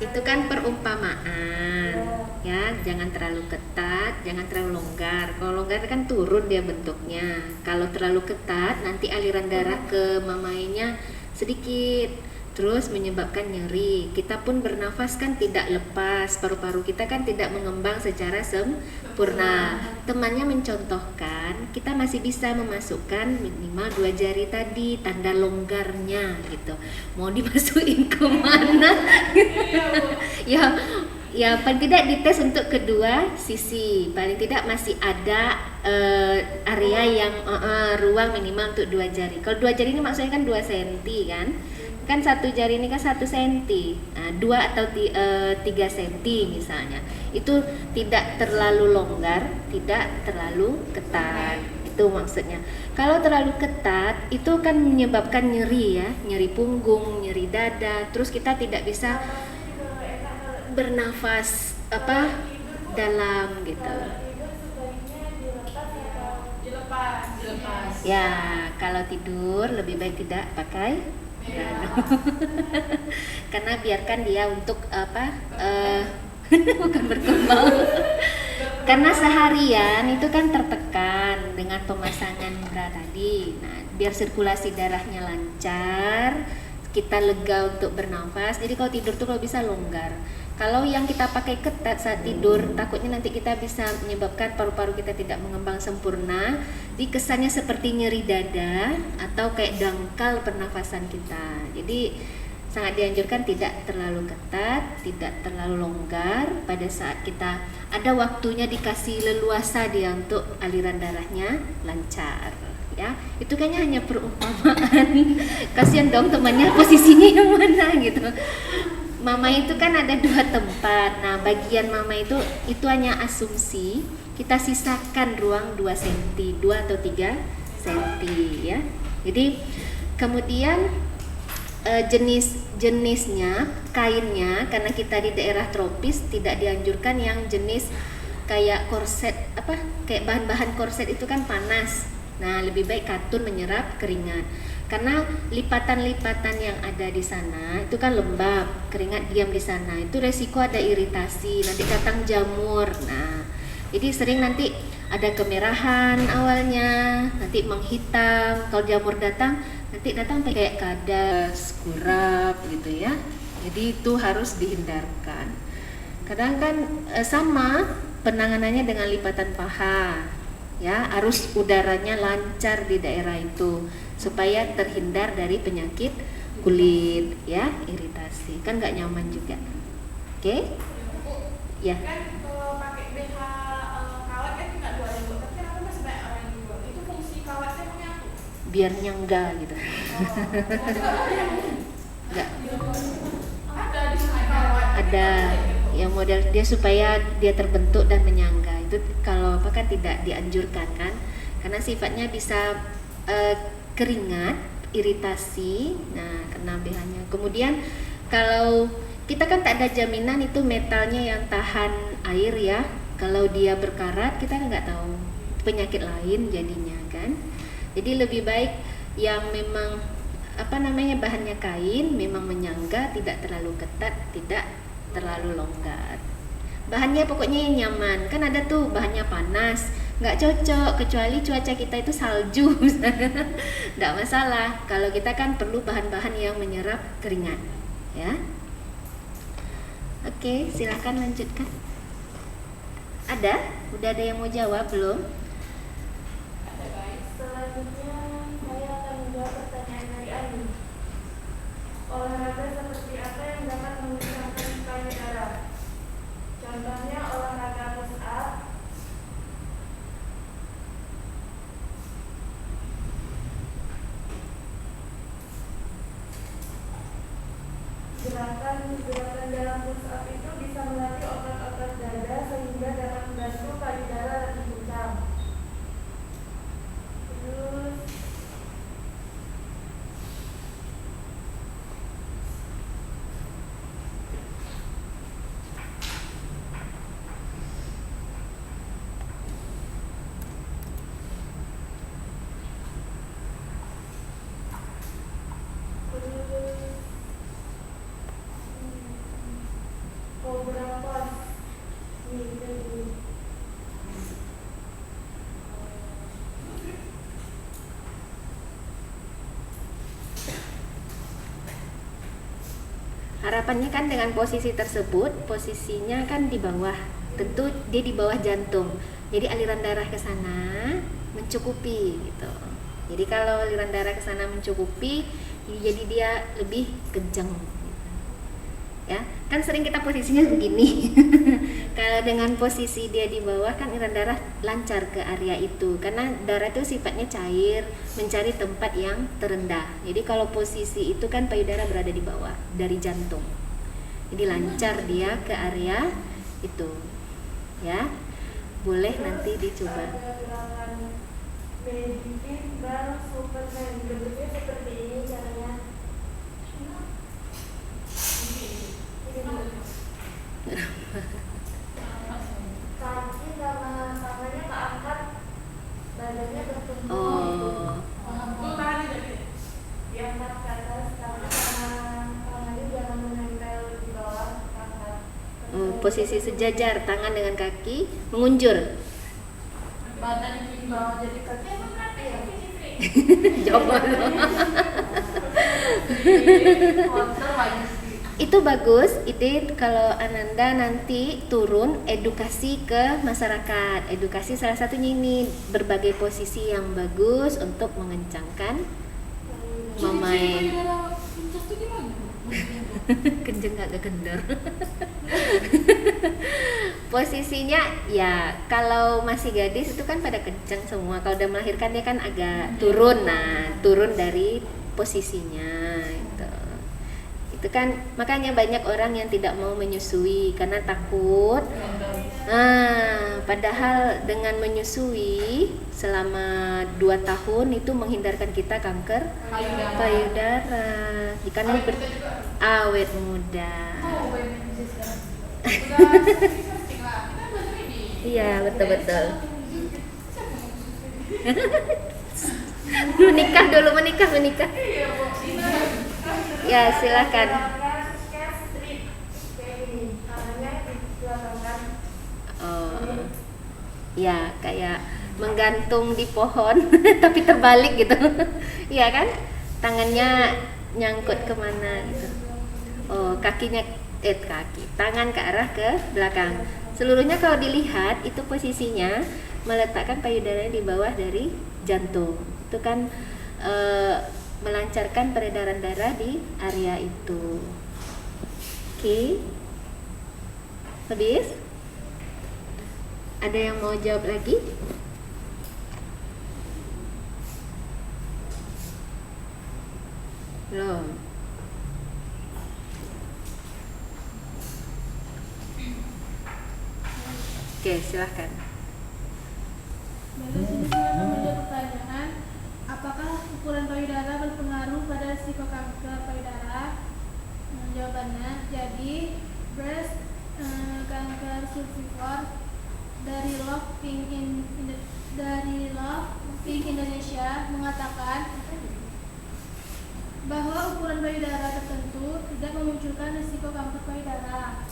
Itu kan perumpamaan, ya, jangan terlalu ketat, jangan terlalu longgar. Kalau longgar kan turun dia bentuknya. Kalau terlalu ketat, nanti aliran darah ke mamainya sedikit, terus menyebabkan nyeri. Kita pun bernafas kan tidak lepas, paru-paru kita kan tidak mengembang secara sempurna. Temannya mencontohkan, kita masih bisa memasukkan minimal 2 jari tadi, tanda longgarnya gitu. Mau dimasukin kemana? Ya, ya paling tidak dites untuk kedua sisi, paling tidak masih ada area yang ruang minimal untuk 2 jari. Kalau 2 jari ini maksudnya kan 2 senti kan 1 jari ini kan 1 senti, nah, 2 atau 3 senti misalnya, itu tidak terlalu longgar, tidak terlalu ketat, itu maksudnya. Kalau terlalu ketat itu kan menyebabkan nyeri, ya, nyeri punggung, nyeri dada, terus kita tidak bisa bernafas dalam gitu. Ya, kalau tidur lebih baik tidak pakai piano. Karena biarkan dia untuk bukan berkembang. Karena seharian itu kan tertekan dengan pemasangan bra tadi. Nah, biar sirkulasi darahnya lancar, kita lega untuk bernafas. Jadi kalau tidur tuh kalau bisa longgar. Kalau yang kita pakai ketat saat tidur, takutnya nanti kita bisa menyebabkan paru-paru kita tidak mengembang sempurna. Jadi kesannya seperti nyeri dada atau kayak dangkal pernafasan kita. Jadi sangat dianjurkan tidak terlalu ketat, tidak terlalu longgar. Pada saat kita ada waktunya dikasih leluasa dia untuk aliran darahnya lancar. Ya, itu kayaknya hanya perumpamaan. Kasihan dong temannya posisinya yang mana gitu. Mama itu kan ada 2 tempat. Nah, bagian mama itu hanya asumsi. Kita sisakan ruang 2 cm, 2 atau 3 cm, ya. Jadi kemudian jenisnya, kainnya, karena kita di daerah tropis tidak dianjurkan yang jenis kayak korset, kayak bahan-bahan korset itu kan panas. Nah, lebih baik katun menyerap keringat. Karena lipatan-lipatan yang ada di sana itu kan lembab, keringat diam di sana. Itu resiko ada iritasi, nanti datang jamur. Nah, jadi sering nanti ada kemerahan awalnya, nanti menghitam. Kalau jamur datang, nanti datang kayak kadas, kurap gitu ya. Jadi itu harus dihindarkan. Kadang kan sama penanganannya dengan lipatan paha. Ya, arus udaranya lancar di daerah itu supaya terhindar dari penyakit kulit, ya, iritasi. Kan nggak nyaman juga. Oke? Ya. Kan kalau pakai BH kawat kan nggak dua yang buat, tapi kenapa masih banyak orang yang buat? Itu fungsi kawatnya punya aku. Biar nyangga gitu. Nggak. Ada di sana kawat. Ada yang model dia supaya dia terbentuk dan menyangga. Itu kalau kan tidak dianjurkan kan, karena sifatnya bisa keringat, iritasi. Nah, kena BH-nya. Kemudian kalau kita kan tak ada jaminan itu metalnya yang tahan air, ya. Kalau dia berkarat kita nggak tahu penyakit lain jadinya kan. Jadi lebih baik yang memang bahannya kain, memang menyangga, tidak terlalu ketat, tidak terlalu longgar. Bahannya pokoknya yang nyaman. Kan ada tuh bahannya panas, nggak cocok kecuali cuaca kita itu salju. Nggak masalah. Kalau kita kan perlu bahan-bahan yang menyerap keringat, ya. Oke, silakan lanjutkan. Udah ada yang mau jawab belum? Selanjutnya saya akan menjawab pertanyaan dari Adi. Olahraga seperti apa yang dapat meningkatkan suplai darah? Contohnya olahraga push up, gerakan dalam push up itu bisa melatih otot-otot dada sehingga dapat membantu payudara lebih kencang. Terus Harapannya kan dengan posisi tersebut, posisinya kan di bawah, tentu dia di bawah jantung. Jadi aliran darah ke sana mencukupi gitu. Jadi kalau aliran darah ke sana mencukupi, jadi dia lebih kencang. Ya, kan sering kita posisinya begini. Kalau dengan posisi dia di bawah kan aliran darah lancar ke area itu, karena darah itu sifatnya cair, mencari tempat yang terendah. Jadi kalau posisi itu kan payudara berada di bawah dari jantung, jadi lancar dia ke area itu. Ya, boleh nanti dicoba. Ada gerakan medifit dan superman, bentuknya seperti ini caranya. Kaki sama tangannya keangkat, badannya bertumpu. Oh, Diangkat ke atas, tapi tangannya jangan menempel di bawah, angkat. posisi sejajar, tangan dengan kaki mengunjur. Badan di bawah, jadi kaki ya. Coba lo. Itu bagus. Itu kalau Ananda nanti turun edukasi ke masyarakat. Edukasi salah satunya ini berbagai posisi yang bagus untuk mengencangkan mamai. Kenceng gak kendor. Posisinya ya kalau masih gadis itu kan pada kenceng semua. Kalau udah melahirkan dia kan agak turun. Nah, turun dari posisinya gitu. Itu kan makanya banyak orang yang tidak mau menyusui karena takut. Nah, padahal dengan menyusui selama 2 tahun itu menghindarkan kita kanker payudara. Jika awet muda. Iya, betul-betul. Menikah dulu, menikah. Ya, silakan. Oh, ya kayak menggantung di pohon tapi terbalik gitu. Iya kan? Tangannya nyangkut kemana gitu. Oh, tangan ke arah ke belakang. Seluruhnya kalau dilihat itu posisinya meletakkan payudaranya di bawah dari jantung. Itu kan melancarkan peredaran darah di area itu. Oke. Habis? Ada yang mau jawab lagi? Belum. Oke, silahkan. Dari sini ada pertanyaan, apakah ukuran payudara berpengaruh pada risiko kanker payudara? Jawabannya, jadi breast cancer survivor dari Love Pink Indonesia mengatakan bahwa ukuran payudara tertentu tidak memunculkan risiko kanker payudara.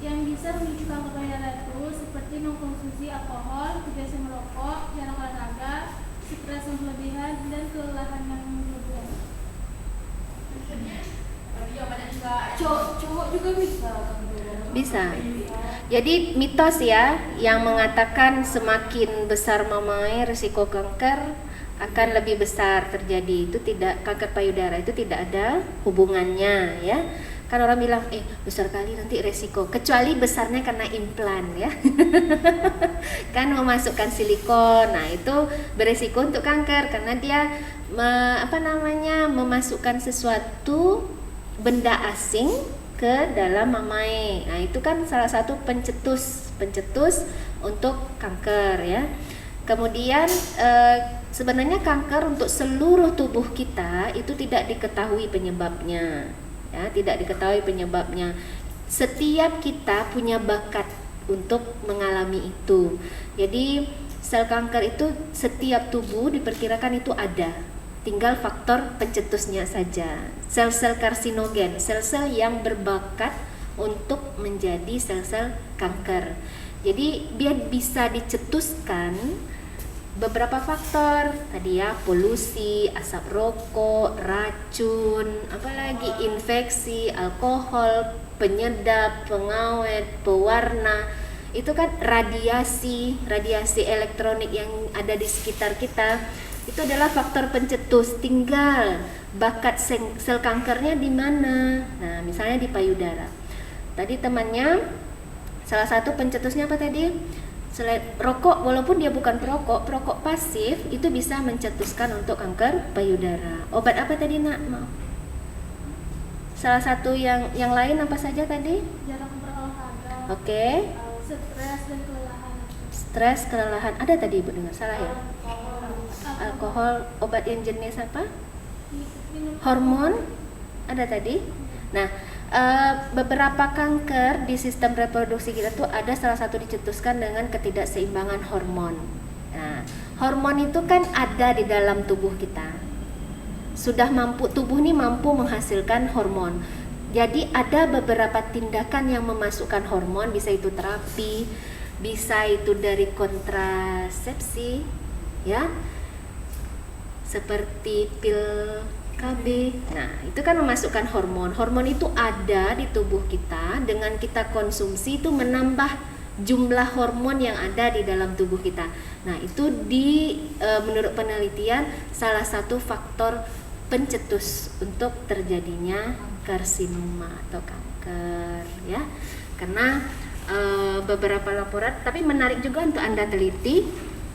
Yang bisa memicu kanker payudara itu seperti mengkonsumsi alkohol, kebiasaan merokok, jarang olahraga, stres yang berlebihan, dan kelelahan yang berlebihan. Cowok juga bisa. Bisa. Jadi mitos ya yang mengatakan semakin besar mamai risiko kanker akan lebih besar terjadi, itu tidak, kanker payudara itu tidak ada hubungannya ya. Kan orang bilang besar kali nanti resiko, kecuali besarnya karena implan ya. Kan memasukkan silikon, nah itu beresiko untuk kanker karena dia memasukkan sesuatu benda asing ke dalam mamai. Nah itu kan salah satu pencetus untuk kanker ya. Kemudian sebenarnya kanker untuk seluruh tubuh kita itu tidak diketahui penyebabnya. Ya, tidak diketahui penyebabnya. Setiap kita punya bakat untuk mengalami itu. Jadi sel kanker itu setiap tubuh diperkirakan itu ada. Tinggal faktor pencetusnya saja. Sel-sel karsinogen, sel-sel yang berbakat untuk menjadi sel-sel kanker. Jadi dia bisa dicetuskan beberapa faktor tadi ya, polusi, asap rokok, racun, apalagi infeksi, alkohol, penyedap, pengawet, pewarna, itu kan radiasi elektronik yang ada di sekitar kita, itu adalah faktor pencetus. Tinggal bakat sel kankernya di mana. Nah, misalnya di payudara. Tadi temannya salah satu pencetusnya apa tadi? Selain rokok, walaupun dia bukan perokok pasif itu bisa mencetuskan untuk kanker payudara. Obat apa tadi nak? Maaf. Salah satu yang lain apa saja tadi? Jarang berolahraga. Oke. Stres dan kelelahan. Stres, kelelahan. Ada tadi Ibu dengar salah ya? Alkohol, obat yang jenis apa? Minum Hormon. Ada tadi? Nah, beberapa kanker di sistem reproduksi kita tuh ada salah satu dicetuskan dengan ketidakseimbangan hormon. Nah, hormon itu kan ada di dalam tubuh kita. Tubuh ini mampu menghasilkan hormon. Jadi ada beberapa tindakan yang memasukkan hormon, bisa itu terapi, bisa itu dari kontrasepsi, ya, seperti pil KB. Nah, itu kan memasukkan hormon. Hormon itu ada di tubuh kita, dengan kita konsumsi itu menambah jumlah hormon yang ada di dalam tubuh kita. Nah, itu menurut penelitian salah satu faktor pencetus untuk terjadinya karsinoma atau kanker, ya. Karena beberapa laporan, tapi menarik juga untuk Anda teliti,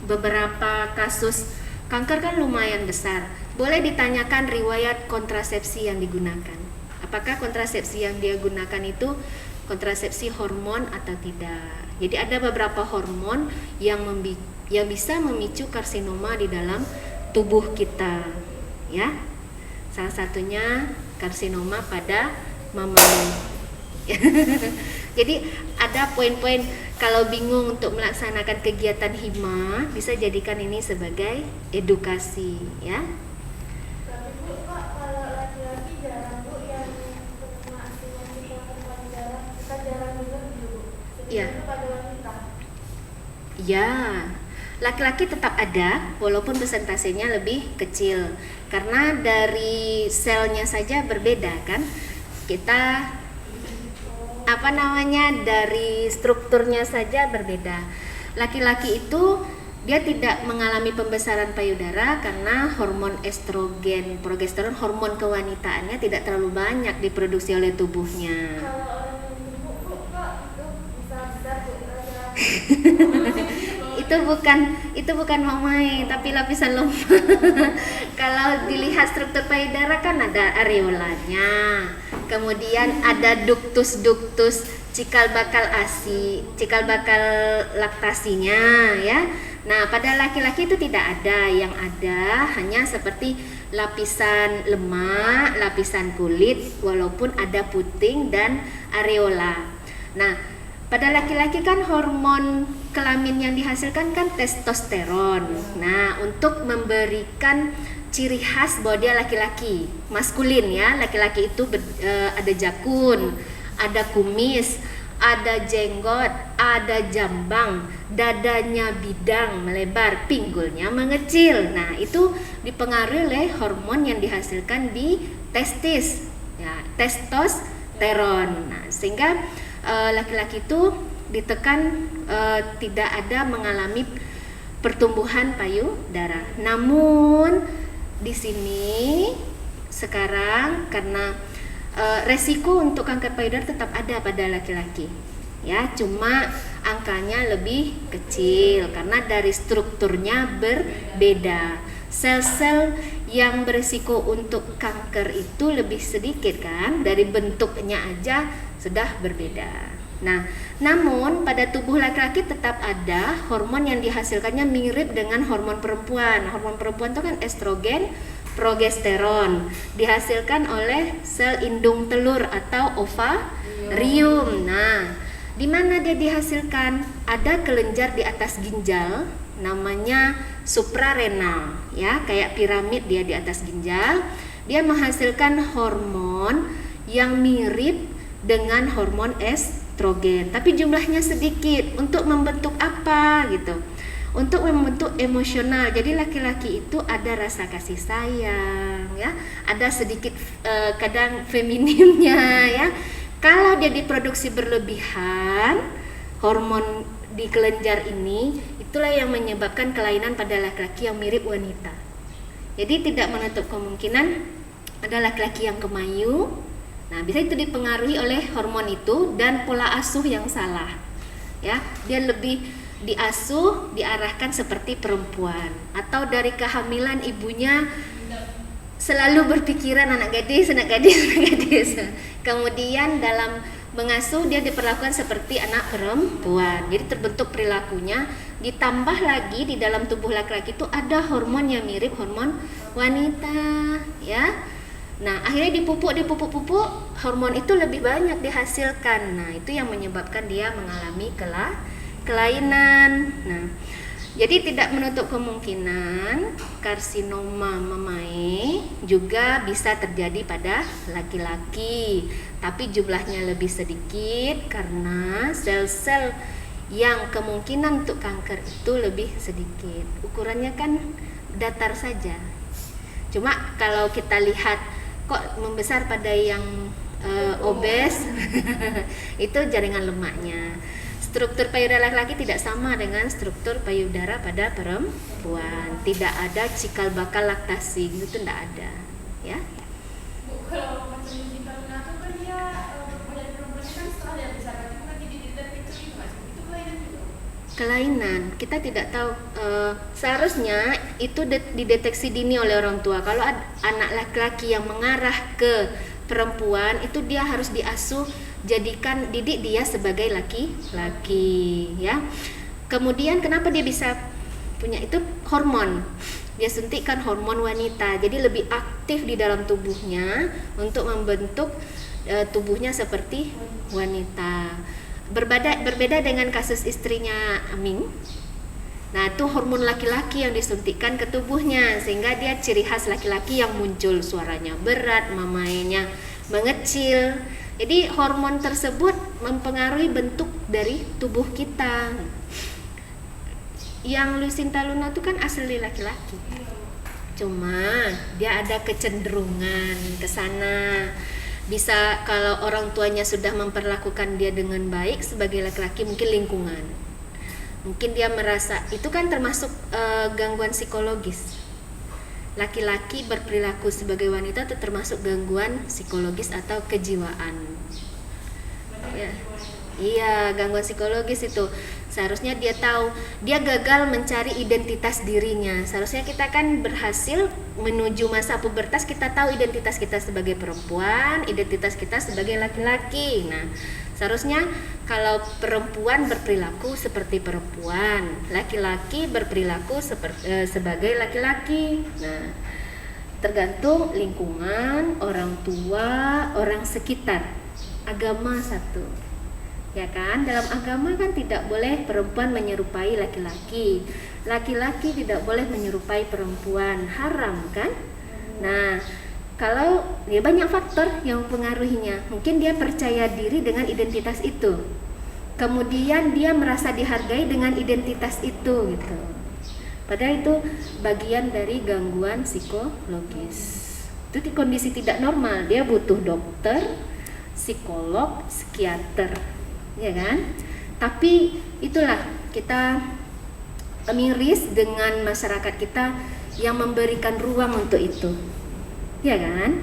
beberapa kasus kanker kan lumayan besar. Boleh ditanyakan riwayat kontrasepsi yang digunakan. Apakah kontrasepsi yang dia gunakan itu kontrasepsi hormon atau tidak? Jadi ada beberapa hormon yang bisa memicu karsinoma di dalam tubuh kita, ya. Salah satunya karsinoma pada mammalia. Jadi ada poin-poin, kalau bingung untuk melaksanakan kegiatan hima, bisa jadikan ini sebagai edukasi, ya. Tapi Bu, Pak, kalau laki-laki jarang Bu yang terkena aktivasi kanker payudara, kita jarang dengar gitu Bu. Iya. Itu pada wanita. Ya, laki-laki tetap ada walaupun persentasenya lebih kecil, karena dari selnya saja berbeda kan. Kita dari strukturnya saja berbeda. Laki-laki itu dia tidak mengalami pembesaran payudara karena hormon estrogen, progesteron, hormon kewanitaannya tidak terlalu banyak diproduksi oleh tubuhnya. Kalau orang yang gemuk Bu, Kak, itu bisa besar Bu kira-kira. itu bukan mamai, tapi lapisan lemak. Kalau dilihat struktur payudara kan ada areolanya, kemudian ada ductus cikal bakal laktasinya, ya. Nah, pada laki-laki itu tidak ada, yang ada hanya seperti lapisan lemak, lapisan kulit, walaupun ada puting dan areola. Nah, pada laki-laki kan hormon kelamin yang dihasilkan kan testosteron. Nah, untuk memberikan ciri khas bahwa dia laki-laki, maskulin, ya. Laki-laki itu ada jakun, ada kumis, ada jenggot, ada jambang, dadanya bidang melebar, pinggulnya mengecil. Nah, itu dipengaruhi oleh hormon yang dihasilkan di testis, ya, testosteron. Nah, sehingga laki-laki itu ditekan tidak ada mengalami pertumbuhan payudara. Namun di sini sekarang karena resiko untuk kanker payudara tetap ada pada laki-laki, ya, cuma angkanya lebih kecil karena dari strukturnya berbeda. Sel-sel yang berisiko untuk kanker itu lebih sedikit kan, dari bentuknya aja sudah berbeda. Nah, namun pada tubuh laki-laki tetap ada hormon yang dihasilkannya mirip dengan hormon perempuan. Hormon perempuan itu kan estrogen, progesteron, dihasilkan oleh sel indung telur atau ovarium. Nah, di mana dia dihasilkan? Ada kelenjar di atas ginjal, namanya suprarenal, ya, kayak piramid dia di atas ginjal. Dia menghasilkan hormon yang mirip dengan hormon estrogen, tapi jumlahnya sedikit. Untuk membentuk apa gitu? untuk membentuk emosional. Jadi laki-laki itu ada rasa kasih sayang, ya, ada sedikit kadang feminimnya, ya. Kalau dia diproduksi berlebihan, hormon di kelenjar ini, itulah yang menyebabkan kelainan pada laki-laki yang mirip wanita. Jadi tidak menutup kemungkinan ada laki-laki yang kemayu. Nah, bisa itu dipengaruhi oleh hormon itu dan pola asuh yang salah. Ya, dia lebih diasuh, diarahkan seperti perempuan, atau dari kehamilan ibunya selalu berpikiran anak gadis. Kemudian dalam mengasuh dia diperlakukan seperti anak perempuan. Jadi terbentuk perilakunya, ditambah lagi di dalam tubuh laki-laki itu ada hormon yang mirip hormon wanita, ya. Nah, akhirnya dipupuk, hormon itu lebih banyak dihasilkan. Nah, itu yang menyebabkan dia mengalami kelainan. Nah, jadi tidak menutup kemungkinan karsinoma mamae juga bisa terjadi pada laki-laki, tapi jumlahnya lebih sedikit karena sel-sel yang kemungkinan untuk kanker itu lebih sedikit. Ukurannya kan datar saja. Cuma kalau kita lihat kok membesar pada yang obes itu jaringan lemaknya. Struktur payudara laki-laki tidak sama dengan struktur payudara pada perempuan. Tidak ada cikal bakal laktasi, itu tidak ada, ya. Bu, kalau macam Cinta Luna itu kan dia menjadi perempuan kan setelah dia besar, tapi bukan dideteksi itu nggak sih? Itu kelainan juga. Kelainan kita tidak tahu. Seharusnya itu dideteksi dini oleh orang tua. Kalau anak laki-laki yang mengarah ke perempuan itu dia harus diasuh, didik dia sebagai laki-laki, ya. Kemudian kenapa dia bisa punya itu hormon? Dia suntikkan hormon wanita, jadi lebih aktif di dalam tubuhnya untuk membentuk tubuhnya seperti wanita. Berbeda dengan kasus istrinya Aming. Nah, itu hormon laki-laki yang disuntikkan ke tubuhnya sehingga dia ciri khas laki-laki yang muncul, suaranya berat, mamainya mengecil. Jadi hormon tersebut mempengaruhi bentuk dari tubuh kita. Yang Lucinta Luna itu kan asli laki-laki. Cuma dia ada kecenderungan ke sana. Bisa kalau orang tuanya sudah memperlakukan dia dengan baik sebagai laki-laki, mungkin lingkungan. Mungkin dia merasa itu kan termasuk gangguan psikologis. Laki-laki berperilaku sebagai wanita itu termasuk gangguan psikologis atau kejiwaan. Ya. Iya, gangguan psikologis itu. Seharusnya dia tahu, dia gagal mencari identitas dirinya. Seharusnya kita kan berhasil menuju masa pubertas, kita tahu identitas kita sebagai perempuan, identitas kita sebagai laki-laki. Nah, seharusnya kalau perempuan berperilaku seperti perempuan, laki-laki berperilaku sebagai laki-laki. Nah, tergantung lingkungan, orang tua, orang sekitar, agama satu. Ya kan, dalam agama kan tidak boleh perempuan menyerupai laki-laki, laki-laki tidak boleh menyerupai perempuan, haram kan. Nah, kalau ya banyak faktor yang mempengaruhinya. Mungkin dia percaya diri dengan identitas itu, kemudian dia merasa dihargai dengan identitas itu gitu. Padahal itu bagian dari gangguan psikologis. Itu di kondisi tidak normal, dia butuh dokter, psikolog, psikiater, ya kan? Tapi itulah kita miris dengan masyarakat kita yang memberikan ruang untuk itu, ya kan?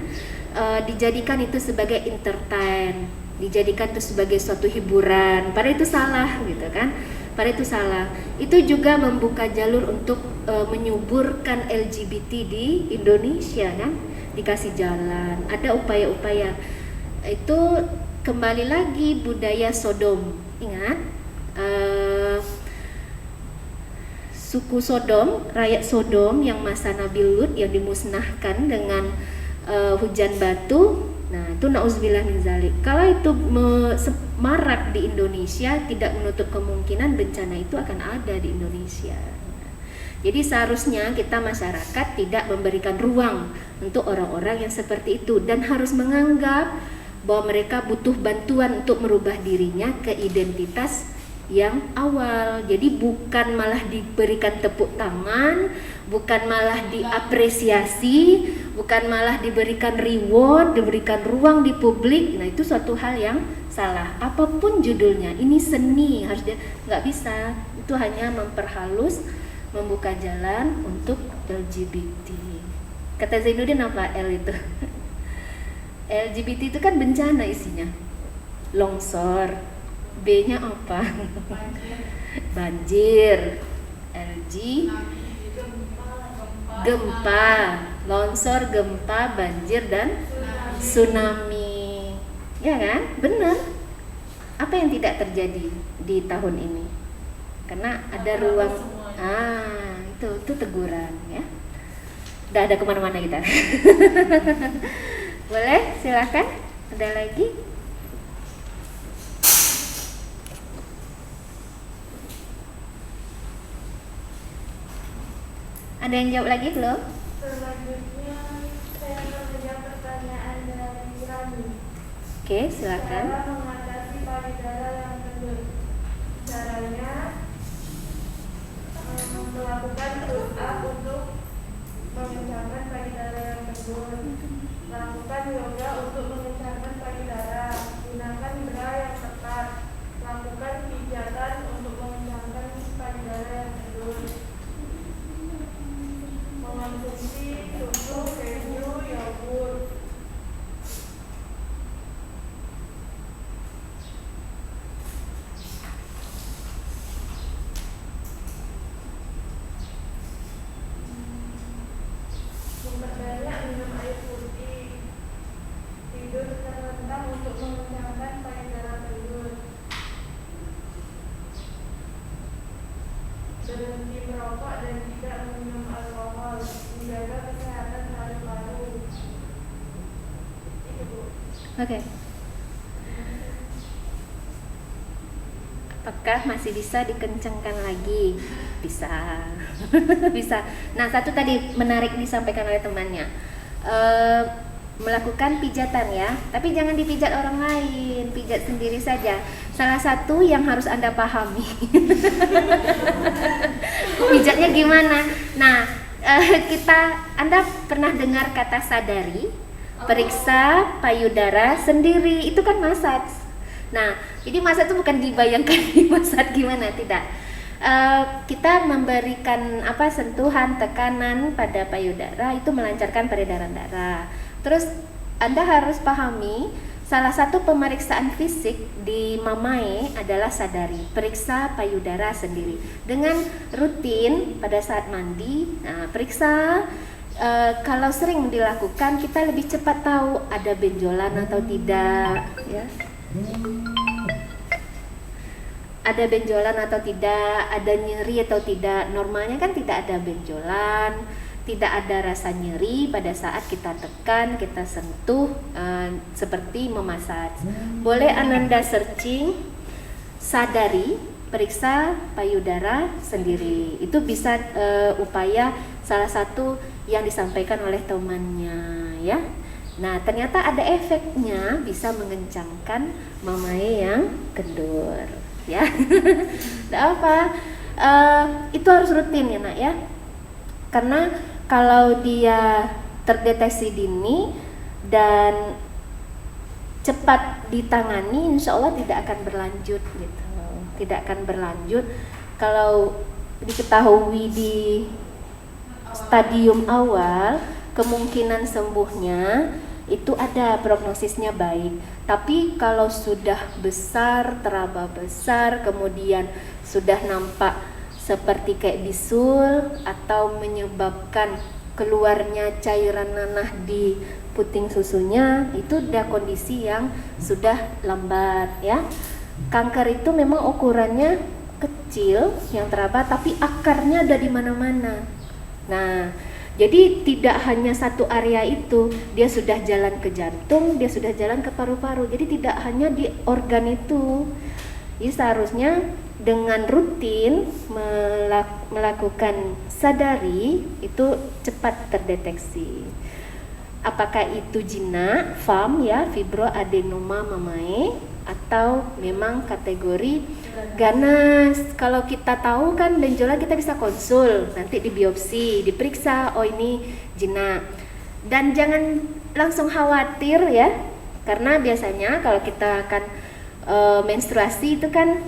Dijadikan itu sebagai entertain, dijadikan itu sebagai suatu hiburan. Padahal itu salah, gitu kan? Padahal itu salah. Itu juga membuka jalur untuk menyuburkan LGBT di Indonesia, kan? Dikasih jalan. Ada upaya-upaya. Itu kembali lagi budaya Sodom. Ingat, suku Sodom, rakyat Sodom yang masa Nabi Lut yang dimusnahkan dengan hujan batu. Nah, itu na'udzubillah min zalik. Kalau itu marak di Indonesia, tidak menutup kemungkinan bencana itu akan ada di Indonesia. Jadi seharusnya kita masyarakat tidak memberikan ruang untuk orang-orang yang seperti itu dan harus menganggap bahwa mereka butuh bantuan untuk merubah dirinya ke identitas yang awal. Jadi bukan malah diberikan tepuk tangan, bukan malah diapresiasi, bukan malah diberikan reward, diberikan ruang di publik. Nah, itu suatu hal yang salah. Apapun judulnya, ini seni, harus dia nggak bisa. Itu hanya memperhalus, membuka jalan untuk LGBT. Kata Zainuddin apa L itu? LGBT itu kan bencana isinya. Longsor. B-nya apa? Banjir. LG gempa. Longsor, gempa, banjir dan tsunami. Ya kan? Benar. Apa yang tidak terjadi di tahun ini? Karena ada ruang. Itu teguran ya. Udah ada kemana-mana kita. Boleh, silakan. Ada lagi? Ada yang jawab lagi belum? Selanjutnya saya menjawab pertanyaan dari Rani. Oke, silakan. Cara mengatasi payudara yang kendor. Caranya melakukan push up untuk mengencangkan payudara yang kendor. Lakukan yoga untuk mengencangkan payudara. Gunakan bra yang ketat. Lakukan pijatan untuk mengencangkan payudara yang kendor. Mengonsumsi susu, keju, yogurt. Memperbanyak minum air putih. Tidur terlentang untuk mengencangkan payudara kendor. Berhenti merokok dan tidak minum alkohol. Menjaga kesehatan paru-paru. Itu Bu. Oke. Apakah masih bisa dikencangkan lagi? Bisa. Bisa. Nah, satu tadi menarik disampaikan oleh temannya. Melakukan pijatan ya, tapi jangan dipijat orang lain, pijat sendiri saja. Salah satu yang harus Anda pahami. Pijatnya gimana? Nah, Anda pernah dengar kata sadari? Periksa payudara sendiri, itu kan massage. Nah, jadi massage itu bukan dibayangkan di massage gimana, tidak. Kita memberikan sentuhan, tekanan pada payudara itu melancarkan peredaran darah. Terus Anda harus pahami salah satu pemeriksaan fisik di mamae adalah sadari, periksa payudara sendiri dengan rutin pada saat mandi. Nah, periksa. Kalau sering dilakukan, kita lebih cepat tahu ada benjolan atau tidak, ya. Ada benjolan atau tidak, ada nyeri atau tidak. Normalnya kan tidak ada benjolan, tidak ada rasa nyeri pada saat kita tekan, kita sentuh, seperti memasaj. Boleh Ananda searching, sadari, periksa payudara sendiri. Itu bisa upaya salah satu yang disampaikan oleh temannya, ya. Nah, ternyata ada efeknya, bisa mengencangkan mamae yang kendor, ya. Tidak apa, itu harus rutin ya nak ya, karena kalau dia terdeteksi dini dan cepat ditangani, insya Allah tidak akan berlanjut gitu, tidak akan berlanjut. Kalau diketahui di stadium awal, kemungkinan sembuhnya itu ada, prognosisnya baik. Tapi kalau sudah besar, teraba besar, kemudian sudah nampak seperti kayak bisul atau menyebabkan keluarnya cairan nanah di puting susunya, itu udah kondisi yang sudah lambat ya. Kanker itu memang ukurannya kecil yang teraba, tapi akarnya ada di mana-mana. Nah, jadi tidak hanya satu area itu, dia sudah jalan ke jantung, dia sudah jalan ke paru-paru. Jadi tidak hanya di organ itu. Jadi seharusnya dengan rutin melakukan sadari itu cepat terdeteksi. Apakah itu jinak, FAM ya, fibroadenoma mamae, atau memang kategori ganas. Kalau kita tahu kan benjolan kita bisa konsul, nanti di biopsi, diperiksa, oh ini jinak. Dan jangan langsung khawatir ya, karena biasanya kalau kita akan menstruasi itu kan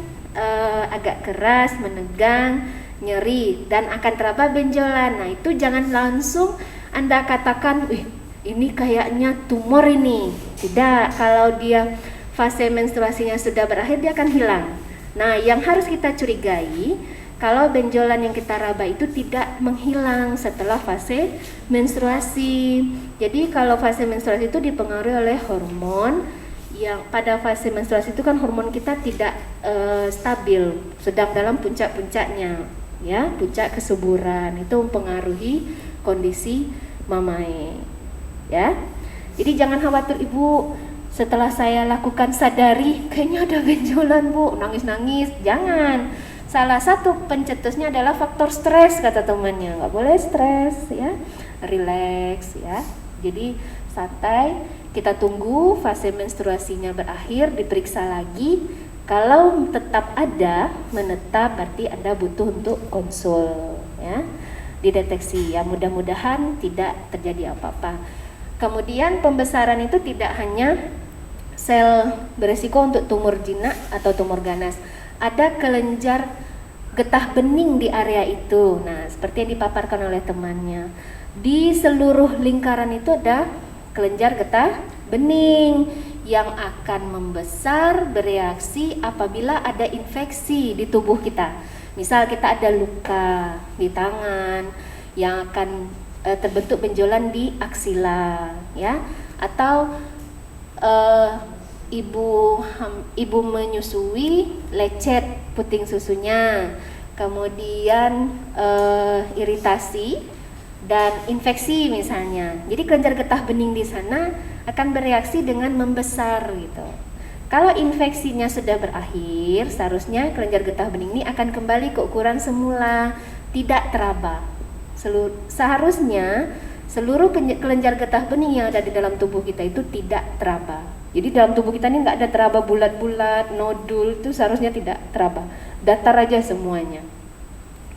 agak keras, menegang, nyeri, dan akan teraba benjolan. Nah itu jangan langsung Anda katakan, ini kayaknya tumor ini. Tidak, kalau dia fase menstruasinya sudah berakhir dia akan hilang. Nah, yang harus kita curigai kalau benjolan yang kita raba itu tidak menghilang setelah fase menstruasi. Jadi kalau fase menstruasi itu dipengaruhi oleh hormon, yang pada fase menstruasi itu kan hormon kita tidak stabil, sedang dalam puncak-puncaknya, ya, puncak kesuburan. Itu mempengaruhi kondisi mamae, ya. Jadi jangan khawatir Ibu, setelah saya lakukan sadari kayaknya ada benjolan Bu, nangis-nangis. Jangan. Salah satu pencetusnya adalah faktor stres kata temannya. Nggak boleh stres ya, relax ya. Jadi santai, kita tunggu fase menstruasinya berakhir, diperiksa lagi. Kalau tetap ada, menetap, berarti Anda butuh untuk konsul ya, dideteksi. Ya mudah-mudahan tidak terjadi apa-apa. Kemudian pembesaran itu tidak hanya sel beresiko untuk tumor jinak atau tumor ganas. Ada kelenjar getah bening di area itu. Nah, seperti yang dipaparkan oleh temannya. Di seluruh lingkaran itu ada kelenjar getah bening yang akan membesar bereaksi apabila ada infeksi di tubuh kita. Misal kita ada luka di tangan yang akan terbentuk benjolan di aksila, ya, atau ibu menyusui, lecet puting susunya, kemudian iritasi dan infeksi misalnya. Jadi kelenjar getah bening di sana akan bereaksi dengan membesar gitu. Kalau infeksinya sudah berakhir, seharusnya kelenjar getah bening ini akan kembali ke ukuran semula, tidak teraba. Seharusnya seluruh kelenjar getah bening yang ada di dalam tubuh kita itu tidak teraba. Jadi dalam tubuh kita ini nggak ada teraba bulat-bulat, nodul, itu seharusnya tidak teraba. Datar aja semuanya.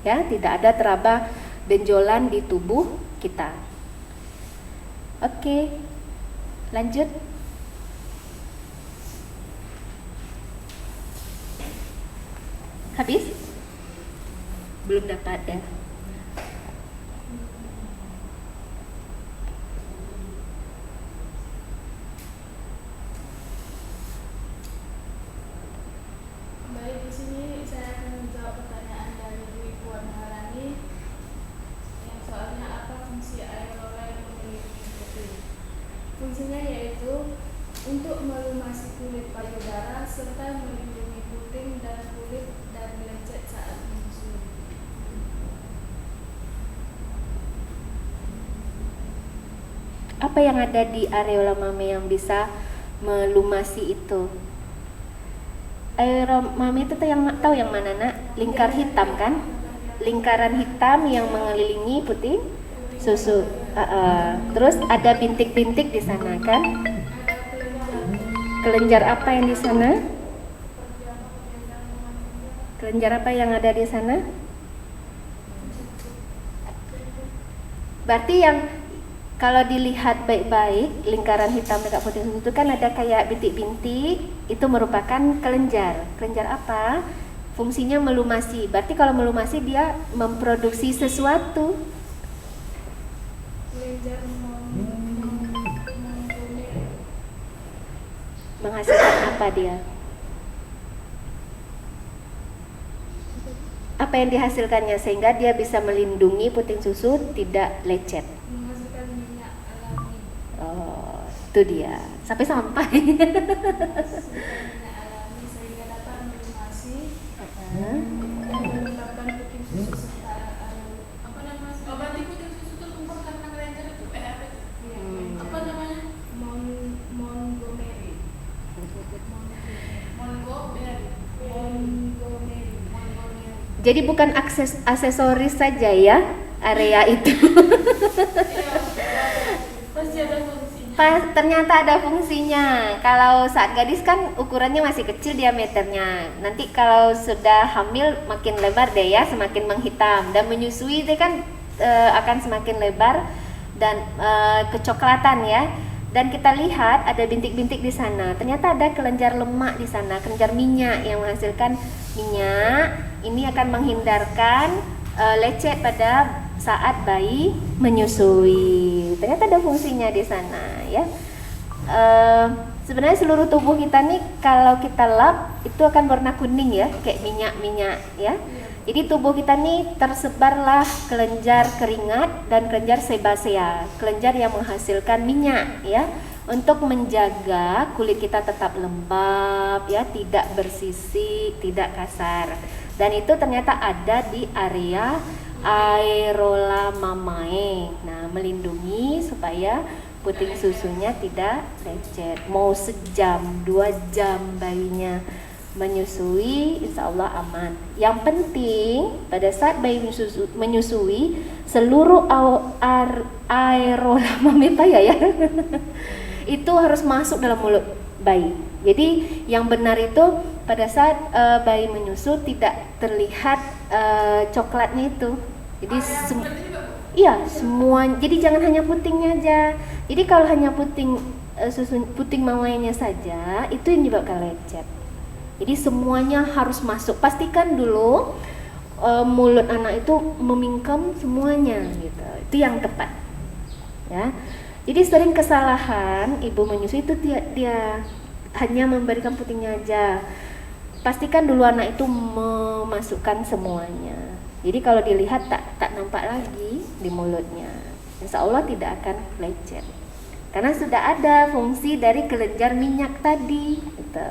Ya, tidak ada teraba benjolan di tubuh kita. Oke, lanjut. Habis? Belum dapat ya? Baik, di sini saya akan menjawab pertanyaan dari Ibu Puan Maharani yang soalnya apa fungsi aerola yang memiliki nikotin. Fungsinya yaitu untuk melumasi kulit payudara serta melindungi puting dan kulit dari lecet saat menyusui. Apa yang ada di areola mame yang bisa melumasi itu? Areola mame itu yang tahu yang mana nak? Lingkar hitam kan? Lingkaran hitam yang mengelilingi puting susu. Terus ada bintik-bintik di sana kan? Kelenjar apa yang di sana? Kelenjar apa yang ada di sana? Berarti yang kalau dilihat baik-baik, lingkaran hitam dekat puting susu itu kan ada kayak bintik-bintik, itu merupakan kelenjar. Kelenjar apa? Fungsinya melumasi. Berarti kalau melumasi dia memproduksi sesuatu. Kelenjar Menghasilkan apa dia? Apa yang dihasilkannya sehingga dia bisa melindungi puting susu tidak lecet? menghasilkan minyak alami. Oh, itu dia. Sampai-sampai. Minyak alami sehingga dapat melumasi dan menyebabkan puting susu serta Apa namanya? Obat puting susu itu tumbuh karena kelenjar itu. Apa itu? Apa namanya? Montgomery. Jadi bukan aksesoris saja ya area itu. Pasti ada fungsinya. ternyata ada fungsinya. Kalau saat gadis kan ukurannya masih kecil diameternya. Nanti kalau sudah hamil makin lebar deh ya, semakin menghitam. Dan menyusui itu kan akan semakin lebar dan kecoklatan ya. Dan kita lihat ada bintik-bintik di sana. Ternyata ada kelenjar lemak di sana, kelenjar minyak yang menghasilkan minyak. Ini akan menghindarkan lecet pada saat bayi menyusui. Ternyata ada fungsinya di sana ya. Sebenarnya seluruh tubuh kita nih kalau kita lap itu akan warna kuning ya, kayak minyak-minyak ya. Jadi tubuh kita nih tersebarlah kelenjar keringat dan kelenjar sebasea, kelenjar yang menghasilkan minyak ya, untuk menjaga kulit kita tetap lembab ya, tidak bersisik, tidak kasar. Dan itu ternyata ada di area areola mamae. Nah, melindungi supaya puting susunya tidak lecet. Mau sejam, 2 jam bayinya menyusui, insya Allah aman. Yang penting pada saat bayi menyusui seluruh areola mamae ya itu harus masuk dalam mulut bayi. Jadi yang benar itu pada saat bayi menyusu tidak terlihat coklatnya itu. Jadi iya semua. Jadi jangan hanya putingnya aja. Jadi kalau hanya puting mamanya saja itu yang menyebabkan lecet. Jadi semuanya harus masuk. Pastikan dulu mulut anak itu memingkam semuanya gitu. Itu yang tepat. Ya. Jadi sering kesalahan ibu menyusui itu dia hanya memberikan putingnya aja. Pastikan dulu anak itu memasukkan semuanya. Jadi kalau dilihat tak nampak lagi di mulutnya. Insya Allah tidak akan lecet. Karena sudah ada fungsi dari kelenjar minyak tadi gitu.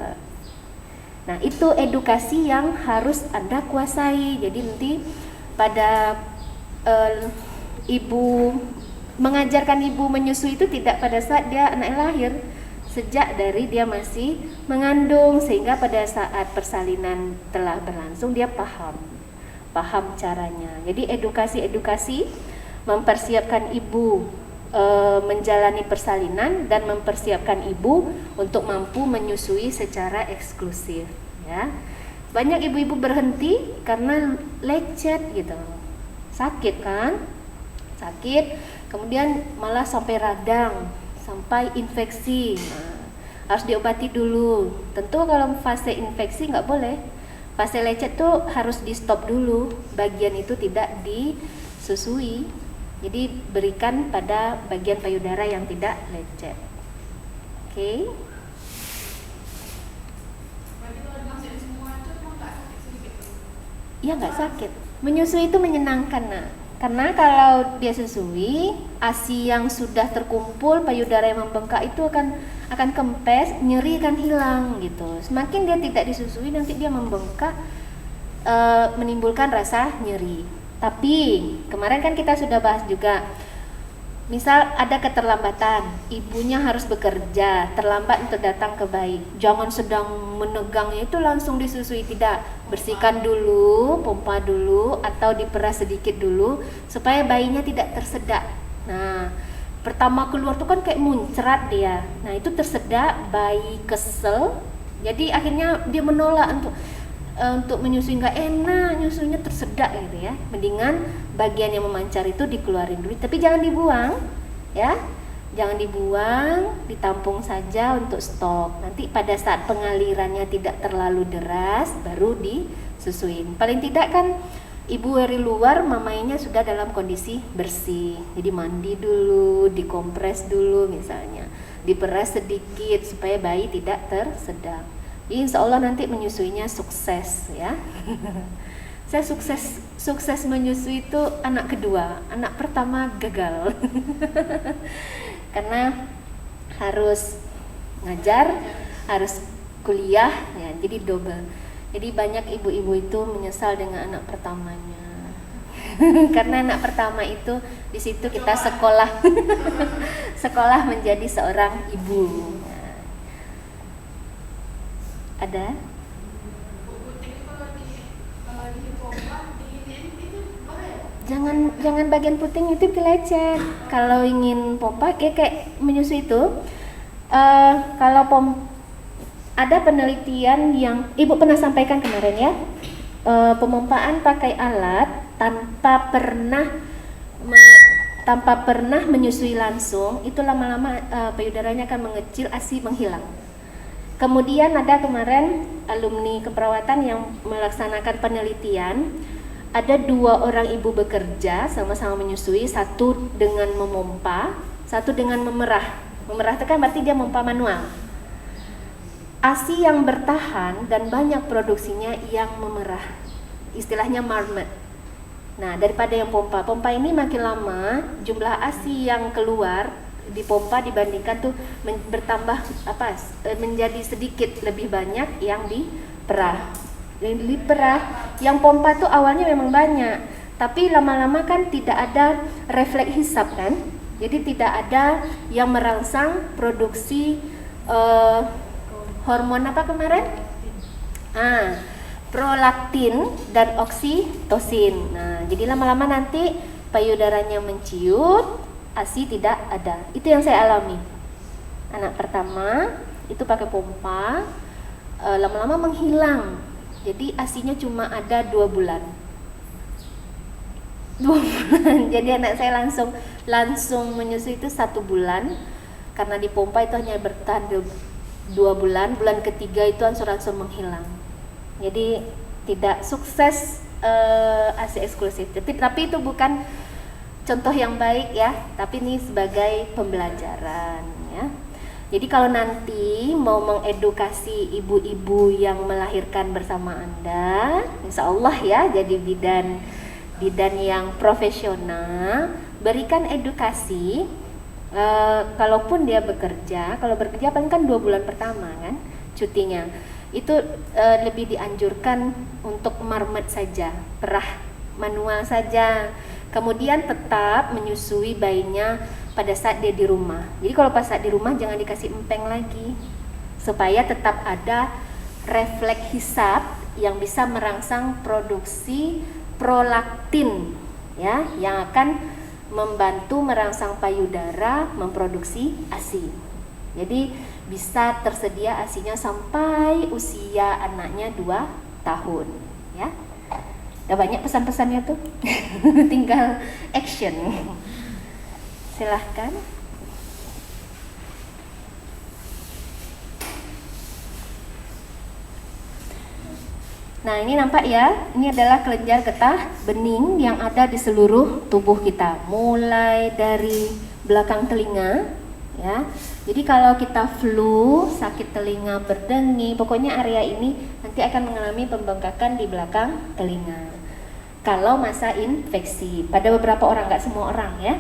Nah, itu edukasi yang harus Anda kuasai. Jadi nanti pada ibu mengajarkan ibu menyusui itu tidak pada saat dia anak lahir, sejak dari dia masih mengandung, sehingga pada saat persalinan telah berlangsung dia paham caranya. Jadi edukasi mempersiapkan ibu menjalani persalinan dan mempersiapkan ibu untuk mampu menyusui secara eksklusif ya. Banyak ibu-ibu berhenti karena lecet gitu, sakit kan, kemudian malah sampai radang, sampai infeksi. Nah, harus diobati dulu. Tentu kalau fase infeksi nggak boleh, fase lecet tuh harus di stop dulu, bagian itu tidak disusui. Jadi berikan pada bagian payudara yang tidak lecet. Oke. Iya nggak sakit. Menyusui itu menyenangkan nah. Karena kalau dia susui, ASI yang sudah terkumpul, payudara yang membengkak itu akan kempes, nyeri akan hilang gitu. Semakin dia tidak disusui, nanti dia membengkak, menimbulkan rasa nyeri. Tapi kemarin kan kita sudah bahas juga, misal ada keterlambatan, ibunya harus bekerja, terlambat untuk datang ke bayi, jangan sedang menegangnya itu langsung disusui, tidak. Bersihkan dulu, pompa dulu, atau diperas sedikit dulu supaya bayinya tidak tersedak. Nah, pertama keluar tuh kan kayak muncrat dia. Nah, itu tersedak, bayi kesel. Jadi akhirnya dia menolak untuk menyusui, nggak enak, nyusunya tersedak gitu ya. Mendingan bagian yang memancar itu dikeluarin dulu, tapi jangan dibuang ya. Jangan dibuang, ditampung saja untuk stok. Nanti pada saat pengalirannya tidak terlalu deras baru disusuin. Paling tidak kan ibu dari luar mamainya sudah dalam kondisi bersih. Jadi mandi dulu, dikompres dulu misalnya, diperas sedikit supaya bayi tidak tersedak. Insya Allah nanti menyusuinya sukses ya. Saya sukses menyusui itu anak kedua, anak pertama gagal. Karena harus ngajar, harus kuliah ya, jadi double. Jadi banyak ibu-ibu itu menyesal dengan anak pertamanya. Karena anak pertama itu di situ kita sekolah. Sekolah menjadi seorang ibu. Ada? jangan bagian puting itu dilecet. Kalau ingin pompa kayak menyusui itu, kalau ada penelitian yang ibu pernah sampaikan kemarin ya, pemompaan pakai alat tanpa pernah menyusui langsung, itu lama-lama payudaranya akan mengecil, ASI menghilang. Kemudian ada kemarin alumni keperawatan yang melaksanakan penelitian, ada 2 orang ibu bekerja sama-sama menyusui, satu dengan memompa, satu dengan memerah. Memerah itu kan berarti dia memompa manual. ASI yang bertahan dan banyak produksinya yang memerah, istilahnya marmot. Nah, daripada yang pompa. Pompa ini makin lama jumlah ASI yang keluar di pompa dibandingkan tuh bertambah menjadi sedikit lebih banyak yang diperah. Yang pompa tuh awalnya memang banyak, tapi lama-lama kan tidak ada refleks hisap kan, jadi tidak ada yang merangsang produksi hormon apa kemarin? Prolaktin dan oksitosin. Nah, jadi lama-lama nanti payudaranya menciut, ASI tidak ada. Itu yang saya alami. Anak pertama itu pakai pompa, lama-lama menghilang. Jadi ASI-nya cuma ada 2 bulan. 2 bulan. Jadi anak saya langsung menyusui itu 1 bulan, karena di pompa itu hanya bertahan 2 bulan. Bulan ketiga itu ansur-ansur menghilang. Jadi tidak sukses ASI eksklusif. Tapi itu bukan contoh yang baik ya, tapi ini sebagai pembelajaran ya. Jadi kalau nanti mau mengedukasi ibu-ibu yang melahirkan bersama Anda, insya Allah ya, jadi bidan yang profesional, berikan edukasi. Kalaupun dia bekerja, kalau bekerja paling kan 2 bulan pertama kan cutinya, itu lebih dianjurkan untuk marmot saja, perah manual saja. Kemudian tetap menyusui bayinya pada saat dia di rumah. Jadi kalau pas saat di rumah jangan dikasih empeng lagi, supaya tetap ada refleks hisap yang bisa merangsang produksi prolaktin ya, yang akan membantu merangsang payudara memproduksi ASI. Jadi bisa tersedia ASINya sampai usia anaknya 2 tahun ya. Udah banyak pesan-pesannya tuh. Tinggal action. Silahkan. Nah, ini nampak ya, ini adalah kelenjar getah bening yang ada di seluruh tubuh kita, mulai dari belakang telinga ya. Jadi kalau kita flu, sakit telinga, berdenging, pokoknya area ini nanti akan mengalami pembengkakan di belakang telinga. Kalau masa infeksi, pada beberapa orang, nggak semua orang ya,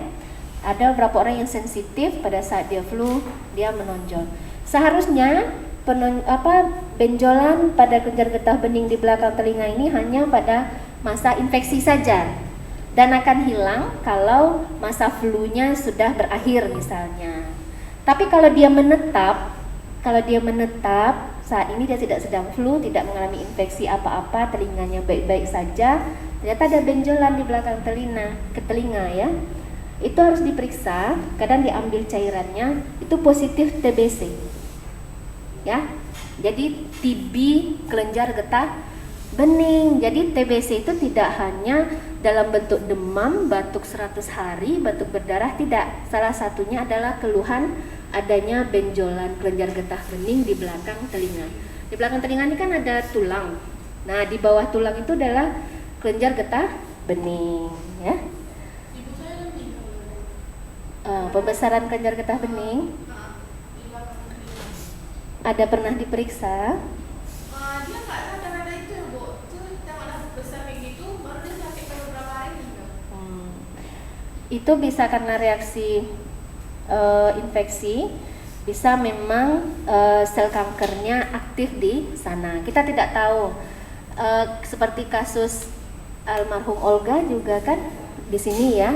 ada beberapa orang yang sensitif pada saat dia flu, dia menonjol. Seharusnya benjolan pada kelenjar getah bening di belakang telinga ini hanya pada masa infeksi saja, dan akan hilang kalau masa flu-nya sudah berakhir misalnya. Tapi kalau dia menetap saat ini dia tidak sedang flu, tidak mengalami infeksi apa-apa, telinganya baik-baik saja, ternyata ada benjolan di belakang telinga ya, itu harus diperiksa. Kadang diambil cairannya, itu positif TBC ya, jadi TB kelenjar getah bening. Jadi TBC itu tidak hanya dalam bentuk demam, batuk 100 hari, batuk berdarah, tidak. Salah satunya adalah keluhan adanya benjolan kelenjar getah bening di belakang telinga. Di belakang telinga ini kan ada tulang. Nah, di bawah tulang itu adalah kelenjar getah bening ya. Ibu saya meninggal. Pembesaran kelenjar getah bening Di belakang telinga. ada pernah diperiksa. Dia nggak sadar ada itu ya Bu. Itu tengoklah besar kayak gitu, baru dia sakit pada beberapa hari juga. Itu bisa karena reaksi infeksi, bisa memang sel kankernya aktif di sana. Kita tidak tahu. Seperti kasus almarhum Olga juga kan di sini ya.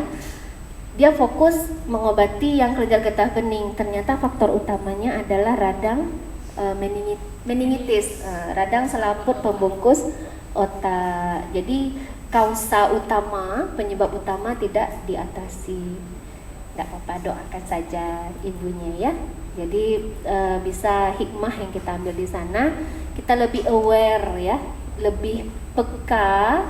Dia fokus mengobati yang kelenjar getah bening. Ternyata faktor utamanya adalah radang meningitis, radang selaput pembungkus otak. Jadi kausa utama, penyebab utama tidak diatasi. Tidak apa-apa, doakan saja ibunya ya. Jadi bisa hikmah yang kita ambil di sana, kita lebih aware ya, lebih peka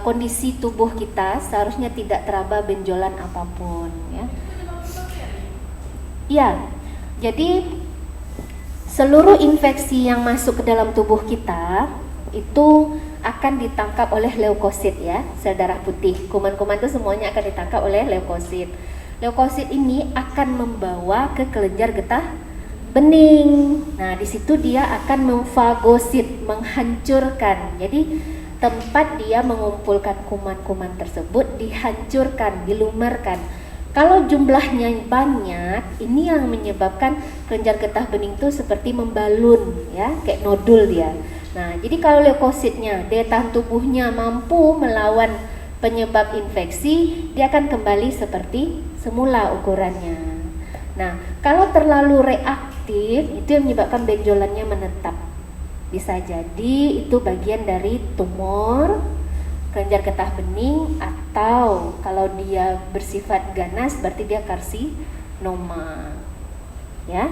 kondisi tubuh kita, seharusnya tidak teraba benjolan apapun ya. Ya, jadi seluruh infeksi yang masuk ke dalam tubuh kita itu akan ditangkap oleh leukosit ya, sel darah putih. Kuman-kuman itu semuanya akan ditangkap oleh leukosit. Leukosit ini akan membawa ke kelenjar getah bening. Nah, di situ dia akan memfagosit, menghancurkan. Jadi tempat dia mengumpulkan kuman-kuman tersebut dihancurkan, dilumerkan. Kalau jumlahnya banyak, ini yang menyebabkan kelenjar getah bening itu seperti membalun ya, kayak nodul dia. Nah, jadi kalau leukositnya, daya tahan tubuhnya mampu melawan penyebab infeksi, dia akan kembali seperti semula ukurannya. Nah, kalau terlalu reaktif, itu yang menyebabkan benjolannya menetap. Bisa jadi itu bagian dari tumor kelenjar getah bening, atau kalau dia bersifat ganas berarti dia karsinoma. Ya.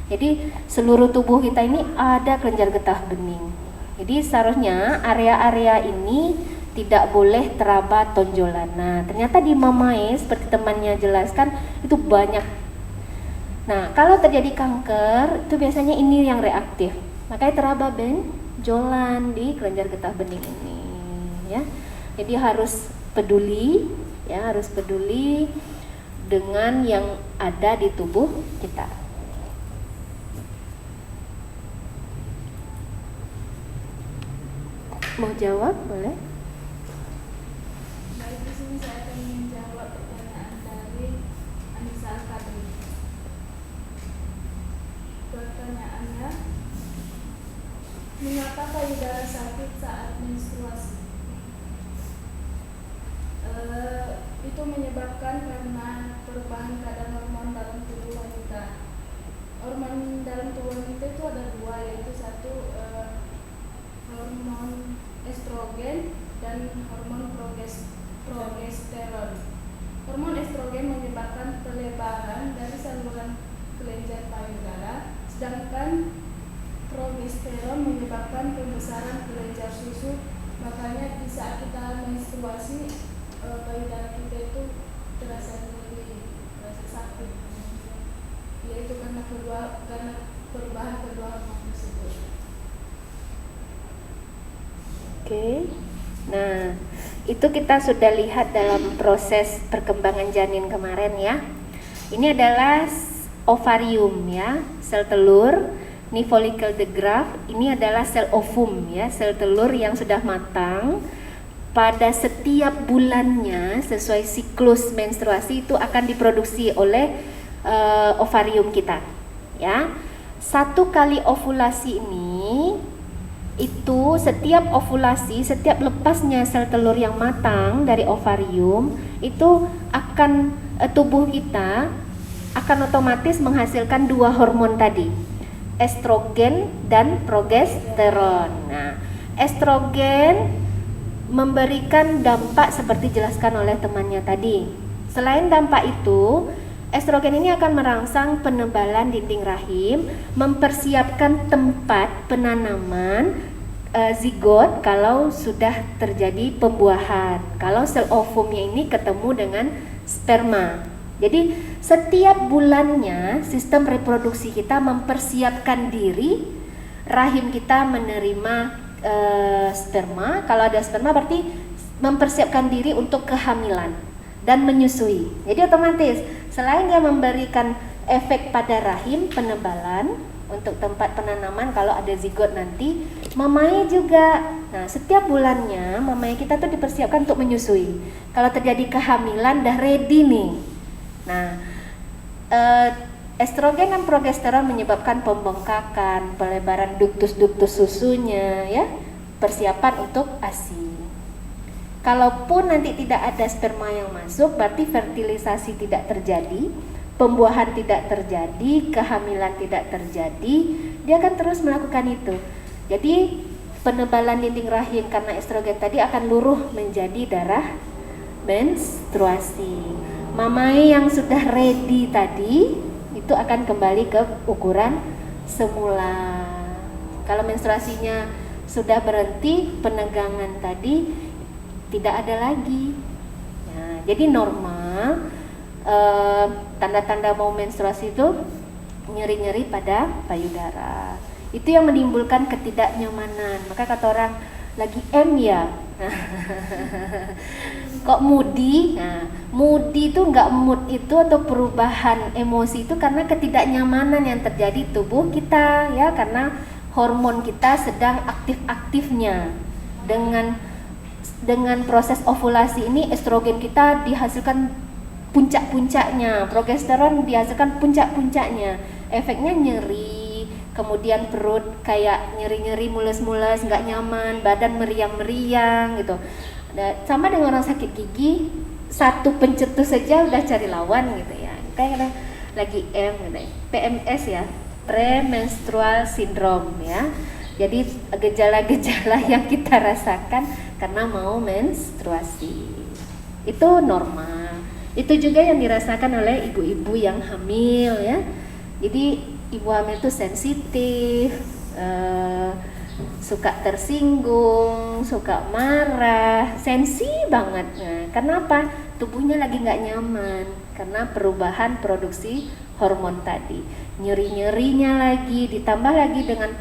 Jadi seluruh tubuh kita ini ada kelenjar getah bening. Jadi seharusnya area-area ini tidak boleh teraba tonjolan. Nah, ternyata di mamae seperti temannya jelaskan itu banyak. Nah, kalau terjadi kanker itu biasanya ini yang reaktif. Makanya teraba benjolan di kelenjar getah bening ini, ya. Jadi harus peduli, ya, harus peduli dengan yang ada di tubuh kita. Mau jawab boleh? Baik, di sini saya akan menjawab pertanyaan dari Anissa Al-Kadri. Pertanyaannya, mengapa payudara sakit saat menstruasi? Itu menyebabkan karena perubahan kadar hormon dalam tubuh wanita. Hormon dalam tubuh wanita itu ada dua, yaitu satu hormon estrogen dan hormon progesteron. Hormon estrogen menyebabkan pelebaran dari saluran kelenjar payudara, sedangkan progesteron menyebabkan pembesaran kelenjar susu. Makanya di saat kita menstruasi, payudara kita itu terasa sakit, yaitu karena perubahan kedua hormon tersebut. Oke. Nah, itu kita sudah lihat dalam proses perkembangan janin kemarin ya. Ini adalah ovarium ya, sel telur. Ini follicle de Graaff, ini adalah sel ovum ya, sel telur yang sudah matang. Pada setiap bulannya sesuai siklus menstruasi itu akan diproduksi oleh ovarium kita ya. Satu kali ovulasi ini, itu setiap ovulasi, setiap lepasnya sel telur yang matang dari ovarium, itu akan tubuh kita akan otomatis menghasilkan dua hormon tadi, estrogen dan progesteron. Nah, estrogen memberikan dampak seperti dijelaskan oleh temannya tadi. Selain dampak itu, estrogen ini akan merangsang penebalan dinding rahim, mempersiapkan tempat penanaman zigot kalau sudah terjadi pembuahan. Kalau sel ovumnya ini ketemu dengan sperma. Jadi setiap bulannya sistem reproduksi kita mempersiapkan diri, rahim kita menerima sperma. Kalau ada sperma berarti mempersiapkan diri untuk kehamilan dan menyusui. Jadi otomatis selain dia memberikan efek pada rahim, penebalan untuk tempat penanaman kalau ada zigot nanti, mamai juga. Nah, setiap bulannya mamai kita tuh dipersiapkan untuk menyusui. Kalau terjadi kehamilan dah ready nih. Nah, estrogen dan progesteron menyebabkan pembengkakan, pelebaran duktus-duktus susunya ya, persiapan untuk ASI. Kalaupun nanti tidak ada sperma yang masuk, berarti fertilisasi tidak terjadi, pembuahan tidak terjadi, kehamilan tidak terjadi, dia akan terus melakukan itu. Jadi penebalan dinding rahim karena estrogen tadi akan luruh menjadi darah menstruasi. Mamai yang sudah ready tadi itu akan kembali ke ukuran semula. Kalau menstruasinya sudah berhenti, penegangan tadi tidak ada lagi. Nah, jadi normal tanda-tanda mau menstruasi itu nyeri-nyeri pada payudara. Itu yang menimbulkan ketidaknyamanan. Maka kata orang, lagi M ya. Kok moody? Nah, moody itu enggak, mood itu atau perubahan emosi itu karena ketidaknyamanan yang terjadi di tubuh kita ya, karena hormon kita sedang aktif-aktifnya. Dengan proses ovulasi ini estrogen kita dihasilkan puncak-puncaknya, progesteron dihasilkan puncak-puncaknya. Efeknya nyeri, kemudian perut kayak nyeri-nyeri, mules-mules, nggak nyaman, badan meriang-meriang gitu. Sama dengan orang sakit gigi, satu pencetus saja udah cari lawan gitu ya. Kayak lagi M gitu ya. PMS ya, premenstrual syndrome ya. Jadi gejala-gejala yang kita rasakan karena mau menstruasi itu normal. Itu juga yang dirasakan oleh ibu-ibu yang hamil ya. Jadi ibu hamil itu sensitif, suka tersinggung, suka marah, sensi banget. Nah, kenapa? Tubuhnya lagi nggak nyaman karena perubahan produksi hormon tadi. Nyeri-nyerinya lagi, ditambah lagi dengan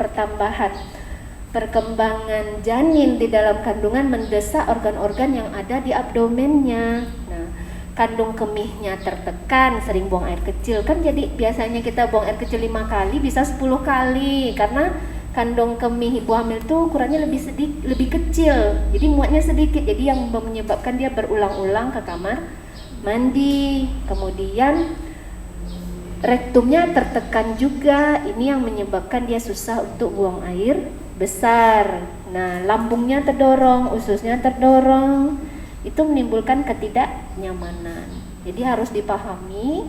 perkembangan janin di dalam kandungan mendesak organ-organ yang ada di abdomennya. Nah, kandung kemihnya tertekan, sering buang air kecil. Kan jadi biasanya kita buang air kecil 5 kali bisa 10 kali karena kandung kemih ibu hamil itu ukurannya lebih kecil. Jadi muatnya sedikit. Jadi yang menyebabkan dia berulang-ulang ke kamar mandi. Kemudian rektumnya tertekan juga. Ini yang menyebabkan dia susah untuk buang air besar. Nah, lambungnya terdorong, ususnya terdorong. Itu menimbulkan ketidaknyamanan. Jadi harus dipahami,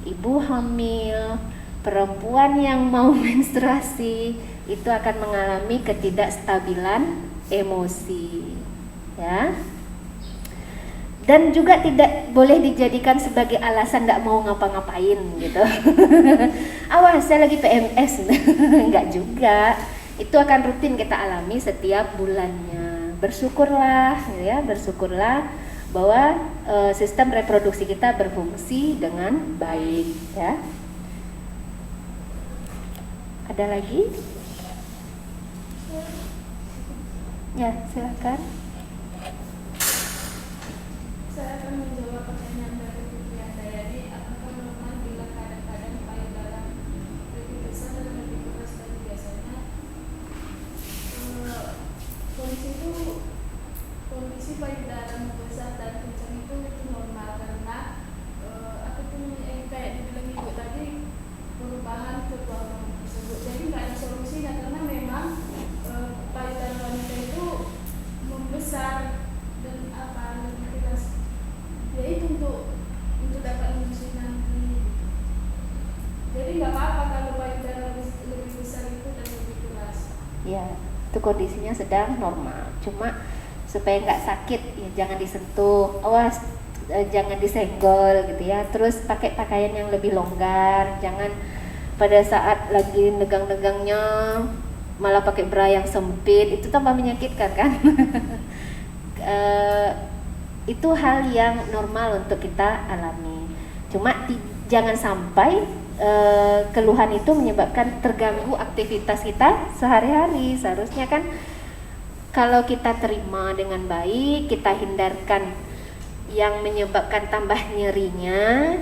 ibu hamil, perempuan yang mau menstruasi itu akan mengalami ketidakstabilan emosi, ya. Dan juga tidak boleh dijadikan sebagai alasan nggak mau ngapa-ngapain gitu. Awas, saya lagi PMS. Enggak juga. Itu akan rutin kita alami setiap bulannya. Bersyukurlah ya, bersyukurlah bahwa sistem reproduksi kita berfungsi dengan baik ya. Ada lagi? Ya, silakan. Saya akan menjawab pertanyaan dari Putri Handayani. Apakah normal bila kadang-kadang payudara lebih besar dan lebih keras dari biasanya? Kondisi payudara membesar dan kencang itu normal karena kayak dibilang ibu tadi, perubahan ketua hormon tersebut. Jadi nggak ada solusinya karena memang payudara wanita itu membesar dan lebih keras. Ya itu untuk dapat menyusui nanti. Jadi nggak apa-apa kalau payudara lebih besar itu dan lebih keras. Ya, itu kondisinya sedang normal. Cuma supaya nggak sakit ya jangan disentuh, awas jangan disenggol gitu ya. Terus pakai pakaian yang lebih longgar, jangan pada saat lagi negang-negangnya malah pakai bra yang sempit, itu tambah menyakitkan kan. Itu hal yang normal untuk kita alami. Cuma jangan sampai keluhan itu menyebabkan terganggu aktivitas kita sehari-hari. Seharusnya kan kalau kita terima dengan baik, kita hindarkan yang menyebabkan tambah nyerinya.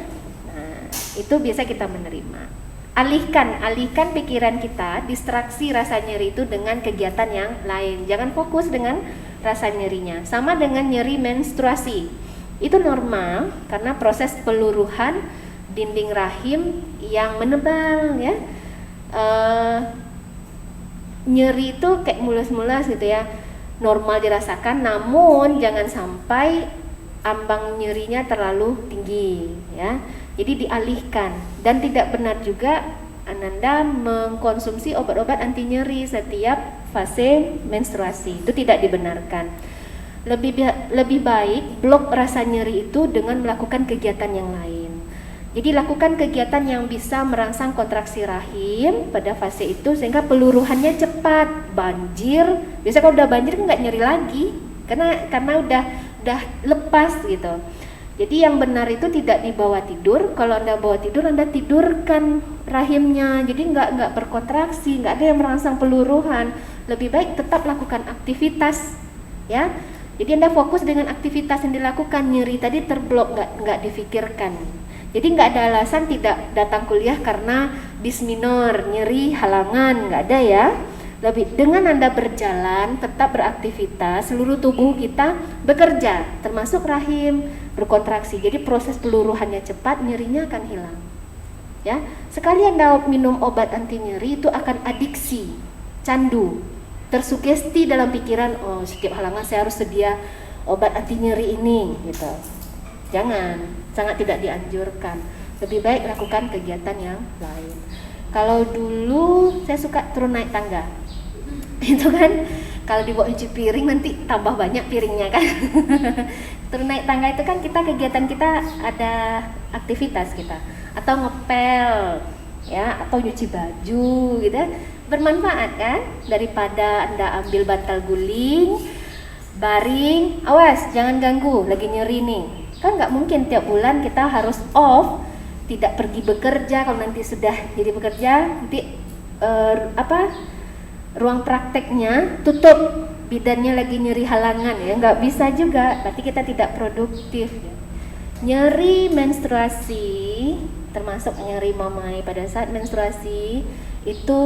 Nah, itu biasa kita menerima. Alihkan pikiran kita, distraksi rasa nyeri itu dengan kegiatan yang lain. Jangan fokus dengan rasa nyerinya. Sama dengan nyeri menstruasi. Itu normal karena proses peluruhan dinding rahim yang menebal ya. Nyeri itu kayak mules-mules gitu ya. Normal dirasakan, namun jangan sampai ambang nyerinya terlalu tinggi ya. Jadi dialihkan, dan tidak benar juga Ananda mengkonsumsi obat-obat anti nyeri setiap fase menstruasi. Itu tidak dibenarkan. Lebih baik blok rasa nyeri itu dengan melakukan kegiatan yang lain. Jadi lakukan kegiatan yang bisa merangsang kontraksi rahim pada fase itu sehingga peluruhannya cepat. Banjir, biasanya kalau udah banjir nggak nyeri lagi karena udah lepas gitu. Jadi yang benar itu tidak dibawa tidur. Kalau Anda bawa tidur, Anda tidurkan rahimnya. Jadi nggak berkontraksi, nggak ada yang merangsang peluruhan. Lebih baik tetap lakukan aktivitas, ya. Jadi Anda fokus dengan aktivitas yang dilakukan. Nyeri tadi terblok, nggak difikirkan. Jadi nggak ada alasan tidak datang kuliah karena disminor, nyeri, halangan, nggak ada ya. Lebih dengan Anda berjalan, tetap beraktivitas, seluruh tubuh kita bekerja, termasuk rahim berkontraksi. Jadi proses peluruhannya cepat, nyerinya akan hilang. Ya, sekali Anda minum obat anti nyeri itu akan adiksi, candu, tersugesti dalam pikiran, oh setiap halangan saya harus sedia obat anti nyeri ini, gitu. Jangan, sangat tidak dianjurkan. Lebih baik lakukan kegiatan yang lain. Kalau dulu saya suka turun naik tangga. Itu kan kalau dibawa cuci piring nanti tambah banyak piringnya kan. Turun naik tangga itu kan kegiatan kita ada aktivitas kita atau ngepel ya atau nyuci baju gitu. Bermanfaat kan daripada Anda ambil bantal guling, baring, awas jangan ganggu lagi nyeri nih. Kan nggak mungkin tiap bulan kita harus off, tidak pergi bekerja. Kalau nanti sudah jadi bekerja, nanti ruang prakteknya tutup, bidannya lagi nyeri halangan ya, nggak bisa juga. Berarti kita tidak produktif. Nyeri menstruasi, termasuk nyeri mamai pada saat menstruasi, itu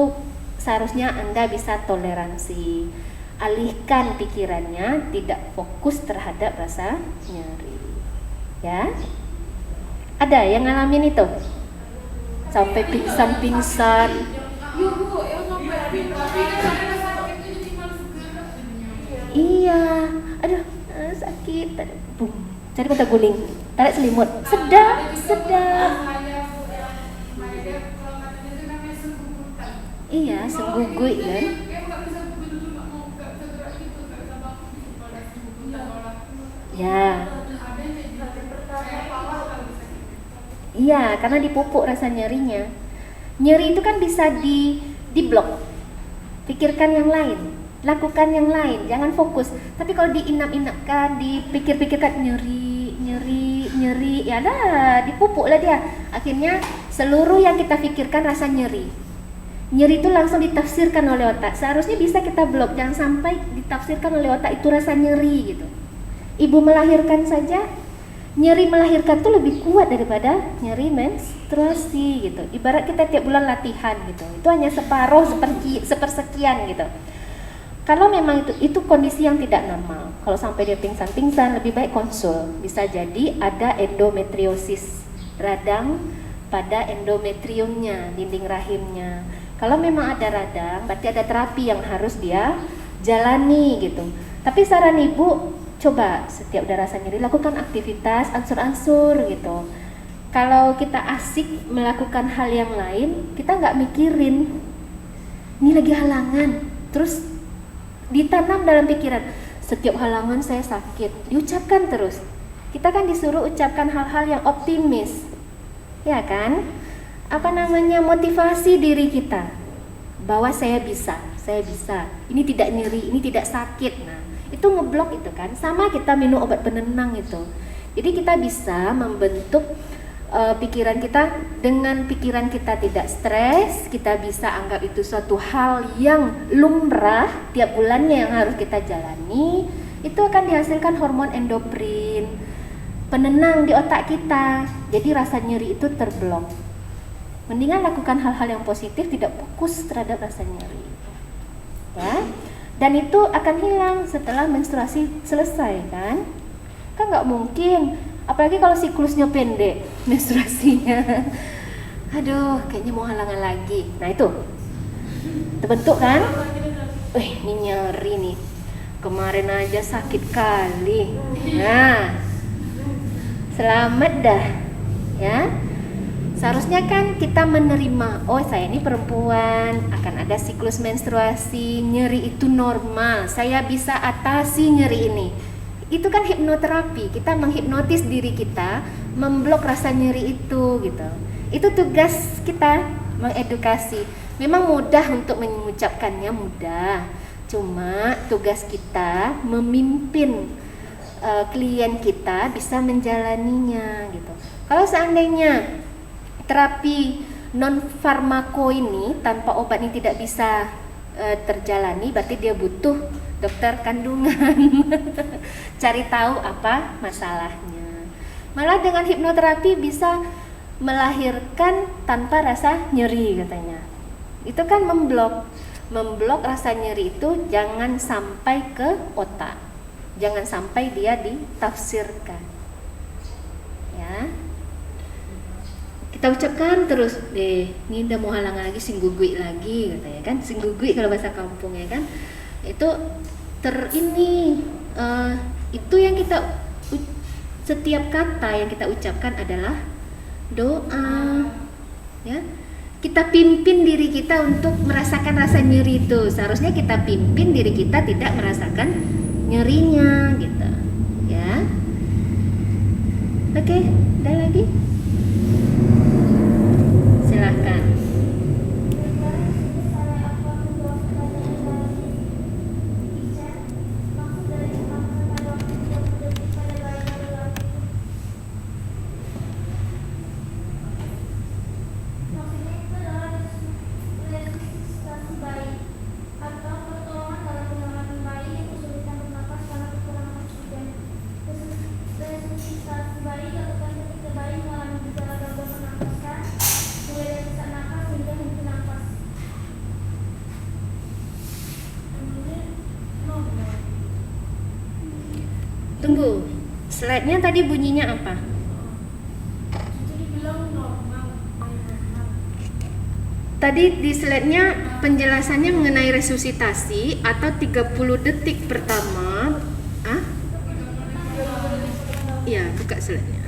seharusnya Anda bisa toleransi. Alihkan pikirannya, tidak fokus terhadap rasa nyeri. Ya, ada yang ngalamin itu sampai pingsan. Iya, aduh sakit, boom, cari bantal guling, tarik selimut, sedap. Iya, senggugui kan. Ya. Iya, karena dipupuk rasa nyerinya. Nyeri itu kan bisa di blok. Pikirkan yang lain, lakukan yang lain, jangan fokus. Tapi kalau diinap-inapkan, dipikir-pikirkan nyeri, ya dah dipupuk lah dia. Akhirnya seluruh yang kita pikirkan rasa nyeri. Nyeri itu langsung ditafsirkan oleh otak. Seharusnya bisa kita blok, jangan sampai ditafsirkan oleh otak itu rasa nyeri gitu. Ibu melahirkan saja, nyeri melahirkan tuh lebih kuat daripada nyeri menstruasi gitu. Ibarat kita tiap bulan latihan gitu. Itu hanya separuh, sepersekian gitu. Kalau memang itu kondisi yang tidak normal. Kalau sampai dia pingsan, lebih baik konsul. Bisa jadi ada endometriosis, radang pada endometriumnya, dinding rahimnya. Kalau memang ada radang, berarti ada terapi yang harus dia jalani gitu. Tapi saran ibu, coba setiap udah rasa nyeri lakukan aktivitas ansur-ansur gitu. Kalau kita asik melakukan hal yang lain, kita nggak mikirin ini lagi halangan, terus ditanam dalam pikiran setiap halangan saya sakit, diucapkan terus. Kita kan disuruh ucapkan hal-hal yang optimis, ya kan? Motivasi diri kita bahwa saya bisa, ini tidak nyeri, ini tidak sakit. Nah, itu ngeblok itu kan, sama kita minum obat penenang itu. Jadi kita bisa membentuk pikiran kita, dengan pikiran kita tidak stres, kita bisa anggap itu suatu hal yang lumrah tiap bulannya yang harus kita jalani. Itu akan dihasilkan hormon endorfin, penenang di otak kita. Jadi rasa nyeri itu terblok. Mendingan lakukan hal-hal yang positif, tidak fokus terhadap rasa nyeri. Ya. Dan itu akan hilang setelah menstruasi selesai kan? Kan nggak mungkin, apalagi kalau siklusnya pendek menstruasinya. Aduh, kayaknya mau halangan lagi. Nah itu terbentuk kan? Ini nyeri nih. Kemarin aja sakit kali. Nah, selamat dah, ya. Seharusnya kan kita menerima, oh saya ini perempuan, akan ada siklus menstruasi, nyeri itu normal, saya bisa atasi nyeri ini. Itu kan hipnoterapi, kita menghipnotis diri kita, memblok rasa nyeri itu gitu. Itu tugas kita, mengedukasi. Memang mudah untuk mengucapkannya, mudah. Cuma tugas kita memimpin klien kita bisa menjalaninya gitu. Kalau seandainya terapi non farmako ini tanpa obat ini tidak bisa terjalani, berarti dia butuh dokter kandungan. Cari tahu apa masalahnya. Malah dengan hipnoterapi bisa melahirkan tanpa rasa nyeri katanya. Itu kan memblok rasa nyeri itu jangan sampai ke otak. Jangan sampai dia ditafsirkan. Ya. Kita ucapkan terus deh, ini udah mau halangan lagi, singgugui lagi katanya kan, singgugui kalau bahasa kampung ya kan. Itu itu yang kita setiap kata yang kita ucapkan adalah doa. Ya. Kita pimpin diri kita untuk merasakan rasa nyeri itu. Seharusnya kita pimpin diri kita tidak merasakan nyerinya gitu. Ya. Oke, ada lagi? Silahkan. Tunggu, slide-nya tadi bunyinya apa? Jadi bilang normal. Tadi di slide-nya penjelasannya mengenai resusitasi atau 30 detik pertama. Iya, buka slide-nya.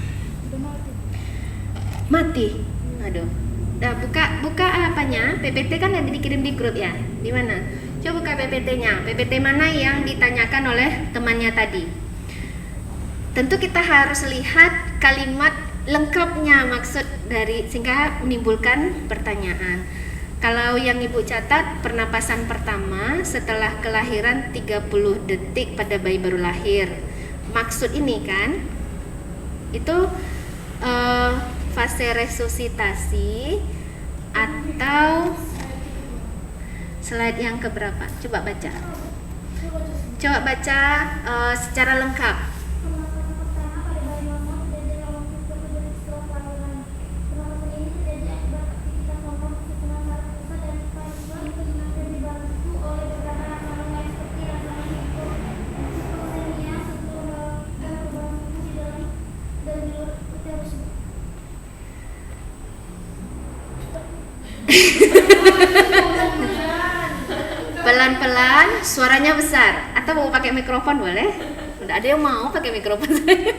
Mati. Aduh. Nah, buka apanya? PPT kan ada dikirim di grup ya. Di mana? Coba buka PPT-nya. PPT mana yang ditanyakan oleh temannya tadi? Tentu kita harus lihat kalimat lengkapnya, maksud dari sehingga menimbulkan pertanyaan. Kalau yang Ibu catat, pernapasan pertama setelah kelahiran 30 detik pada bayi baru lahir. Maksud ini kan itu fase resusitasi atau slide yang keberapa? Coba baca. Coba baca secara lengkap. Pelan-pelan, suaranya besar. Atau mau pakai mikrofon boleh? Tidak ada yang mau pakai mikrofon saya.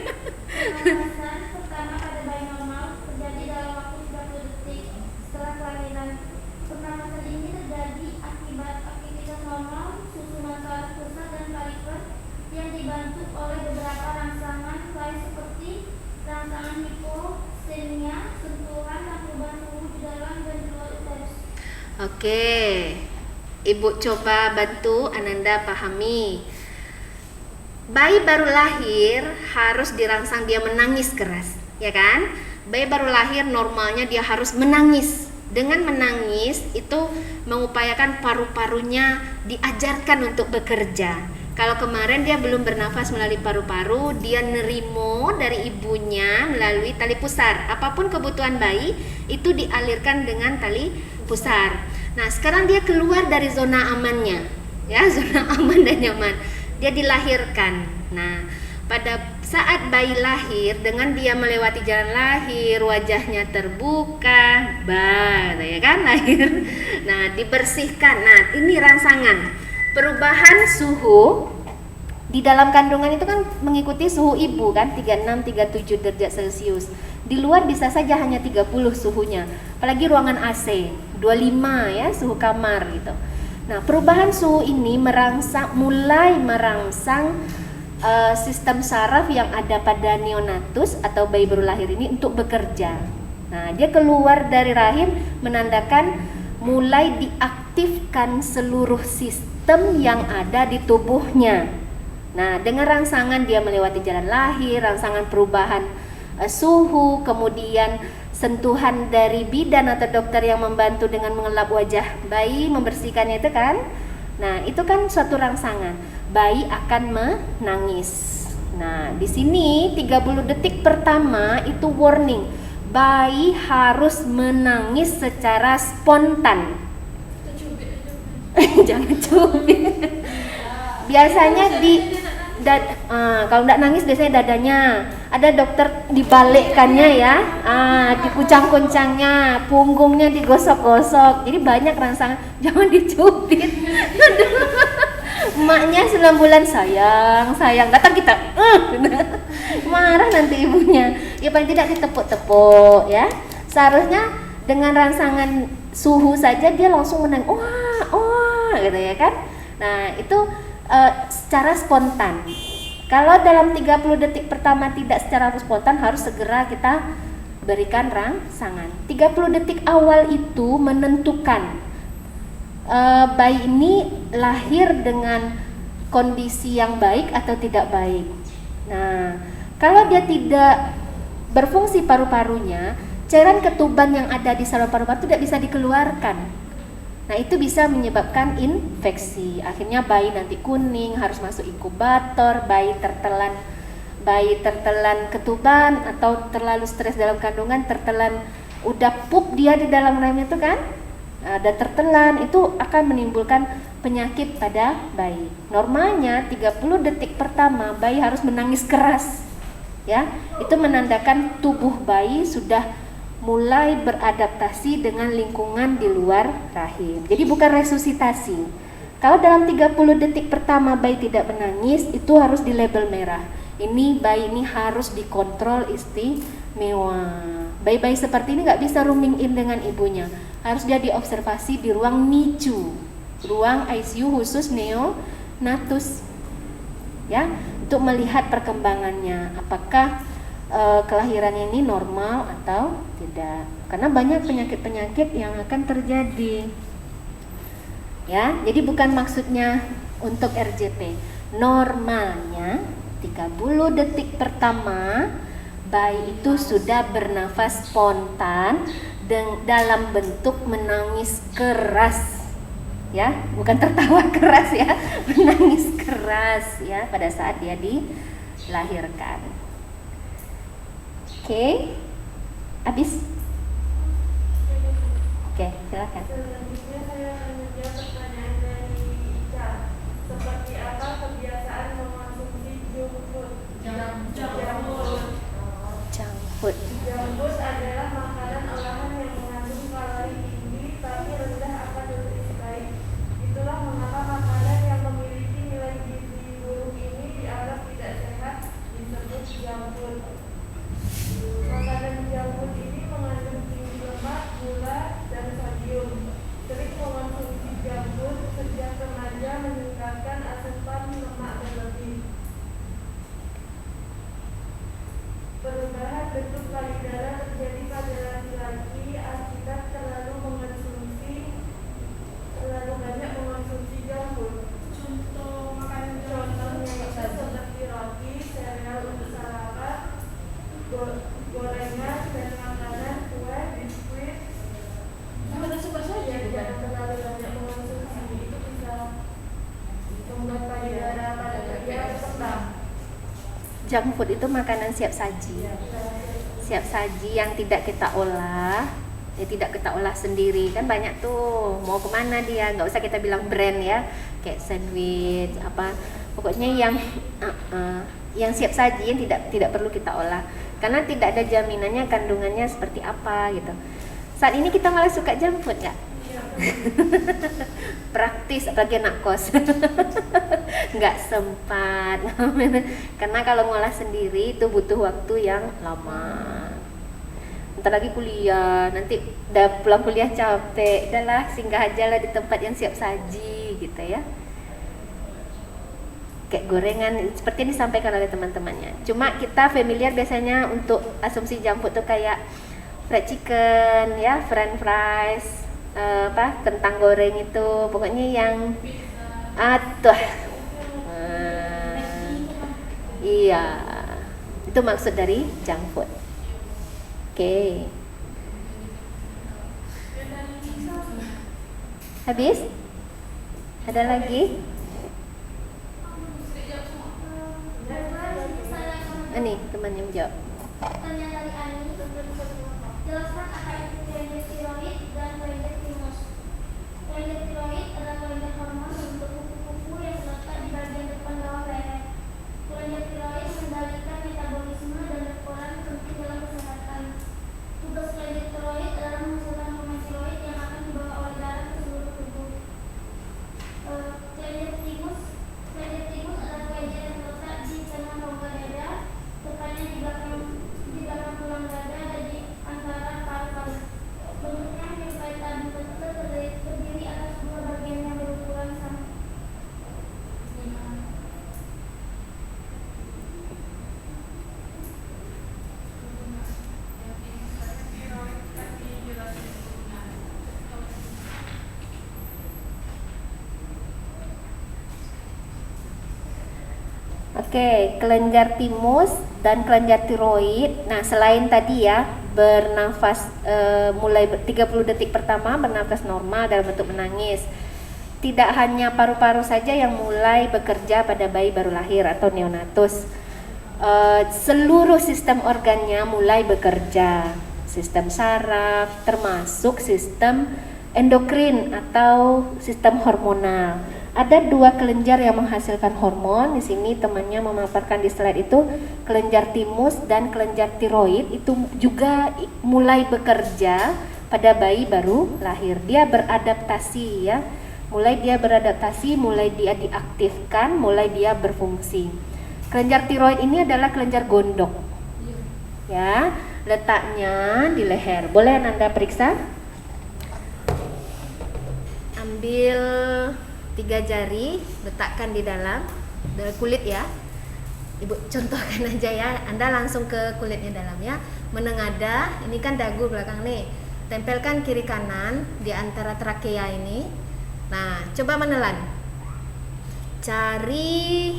Pernapasan pertama pada bayi normal terjadi dalam waktu 30 detik setelah kelahiran. Pernapasan ini terjadi akibat aktivitas normal susunan saraf pusat dan kaliper yang dibantu oleh beberapa rangsangan lain seperti rangsangan hipoxemia, sentuhan, dan perubahan suhu di dalam dan di luar uterus. Oke, Ibu coba bantu Ananda pahami. Bayi baru lahir harus dirangsang dia menangis keras, ya kan? Bayi baru lahir normalnya dia harus menangis. Dengan menangis itu mengupayakan paru-parunya diajarkan untuk bekerja. Kalau kemarin dia belum bernafas melalui paru-paru, dia nerimo dari ibunya melalui tali pusar. Apapun kebutuhan bayi itu dialirkan dengan tali pusar. Nah, sekarang dia keluar dari zona amannya, ya, zona aman dan nyaman. Dia dilahirkan. Nah, pada saat bayi lahir, dengan dia melewati jalan lahir, wajahnya terbuka, ya kan, lahir. Nah, dibersihkan. Nah, ini rangsangan. Perubahan suhu di dalam kandungan itu kan mengikuti suhu ibu kan, 36-37 derajat Celcius. Di luar bisa saja hanya 30 suhunya, apalagi ruangan AC 25 ya suhu kamar gitu. Nah, perubahan suhu ini mulai merangsang sistem saraf yang ada pada neonatus atau bayi baru lahir ini untuk bekerja. Nah, dia keluar dari rahim menandakan mulai diaktifkan seluruh sistem yang ada di tubuhnya. Nah, dengan rangsangan dia melewati jalan lahir, rangsangan perubahan suhu, kemudian sentuhan dari bidan atau dokter yang membantu dengan mengelap wajah bayi, membersihkannya itu kan. Nah, itu kan suatu rangsangan. Bayi akan menangis. Nah, di sini 30 detik pertama itu warning. Bayi harus menangis secara spontan. Jangan cubit. Biasanya kalau nggak nangis biasanya dadanya. Ada dokter dibalikkannya ya, dikuncang-kuncangnya, punggungnya digosok-gosok. Jadi banyak rangsangan, jangan dicubit. Emaknya 9 bulan sayang, datang kita, marah nanti ibunya. Ya paling tidak ditepuk-tepuk ya. Seharusnya dengan rangsangan suhu saja dia langsung menang, wah, gitu ya kan. Nah itu secara spontan. Kalau dalam 30 detik pertama tidak secara spontan, harus segera kita berikan rangsangan. 30 detik awal itu menentukan bayi ini lahir dengan kondisi yang baik atau tidak baik. Nah, kalau dia tidak berfungsi paru-parunya, cairan ketuban yang ada di saluran paru-paru tidak bisa dikeluarkan. Nah, itu bisa menyebabkan infeksi. Akhirnya bayi nanti kuning, harus masuk inkubator, bayi tertelan ketuban atau terlalu stres dalam kandungan, udah pup dia di dalam rahim itu kan. Ada tertelan, itu akan menimbulkan penyakit pada bayi. Normalnya 30 detik pertama bayi harus menangis keras. Ya, itu menandakan tubuh bayi sudah mulai beradaptasi dengan lingkungan di luar rahim. Jadi bukan resusitasi. Kalau dalam 30 detik pertama bayi tidak menangis, itu harus di label merah. Ini bayi ini harus dikontrol istimewa. Bayi-bayi seperti ini nggak bisa rooming in dengan ibunya. Harus dia diobservasi di ruang NICU, ruang ICU khusus neonatus. Ya, untuk melihat perkembangannya, apakah kelahiran ini normal atau tidak, karena banyak penyakit-penyakit yang akan terjadi ya. Jadi bukan maksudnya untuk RJP, normalnya 30 detik pertama bayi itu sudah bernafas spontan dalam bentuk menangis keras ya, bukan tertawa keras ya, menangis keras ya pada saat dia dilahirkan. Oke, habis? Oke, silakan. Selanjutnya saya akan menjawab pertanyaan dari Ica. Seperti apa kebiasaan mengonsumsi junk food? Junk food. Junk food adalah makanan olahan yang mengandung kalori tinggi tapi rendah akan nutrisi baik. Itulah mengapa makanan yang memiliki nilai gizi buruk ini dianggap tidak sehat disebut junk food. Makanan junk food ini mengandung tinggi lemak, gula, dan sodium. Sering mengonsumsi junk food sejak remaja meningkatkan asupan lemak berlebih. Perubahan bentuk payudara terjadi pada laki-laki akibat terlalu banyak mengonsumsi junk food. Contoh makanan Contohnya itu seperti roti, sereal untuk sarapan, gorengan, dan makanan, kue, biskuit. makanan super saja Jangan terlalu banyak mengonsumsi, itu bisa membuat payudara pada kerja berkembang. Junk food itu makanan siap saji. Siap saji yang tidak kita olah, tidak kita olah sendiri. Kan banyak tuh, mau kemana dia, nggak usah kita bilang brand ya, kayak sandwich apa, pokoknya yang siap saji, yang tidak perlu kita olah, karena tidak ada jaminannya kandungannya seperti apa gitu. Saat ini kita malah suka junk food nggak? Praktis, apalagi anak kos. Nggak sempat karena kalau ngolah sendiri itu butuh waktu yang lama Bentar lagi kuliah, nanti udah pulang kuliah capek, udahlah singgah aja lah di tempat yang siap saji gitu ya. Kayak gorengan seperti yang disampaikan oleh teman-temannya. Cuma kita familiar biasanya untuk asumsi junk food tuh kayak fried chicken ya, french fries, kentang goreng itu, pokoknya yang iya, itu maksud dari junk food. Oke. Habis? Ada lagi? Ini teman yang jawab. Pertanyaan dari Ani, jelaskan apa itu kelenjar tiroid dan kelenjar timus. Kelenjar tiroid adalah kelenjar hormon untuk kupu-kupu yang terletak di bagian depan bawah leher. Kelenjar tiroid mengendalikan metabolisme dan berperan penting dalam kesehatan. Tugas kelenjar tiroid adalah menghasilkan hormon tiroid yang akan dibawa oleh darah ke seluruh tubuh. Kelenjar timus adalah kelenjar yang terletak di tengah rongga dada, tepatnya di belakang tulang dada dan di antara paru-paru. Bentuknya menyerupai tabung terdiri atas dua bagian yang berukuran sama. Oke, kelenjar timus dan kelenjar tiroid. Nah, selain tadi ya bernafas mulai 30 detik pertama bernafas normal dalam bentuk menangis. Tidak hanya paru-paru saja yang mulai bekerja pada bayi baru lahir atau neonatus. Seluruh sistem organnya mulai bekerja. Sistem saraf termasuk sistem endokrin atau sistem hormonal. Ada dua kelenjar yang menghasilkan hormon. Di sini temannya memaparkan di slide itu kelenjar timus dan kelenjar tiroid itu juga mulai bekerja pada bayi baru lahir. Dia beradaptasi ya. Mulai dia beradaptasi, mulai dia diaktifkan, mulai dia berfungsi. Kelenjar tiroid ini adalah kelenjar gondok. Ya, letaknya di leher. Boleh Anda periksa? Ambil 3 jari, letakkan di dalam kulit ya. Ibu contohkan aja ya. Anda langsung ke kulitnya dalam ya. Menengadah, ini kan dagu belakang nih. Tempelkan kiri kanan di antara trakea ini. Nah, coba menelan. Cari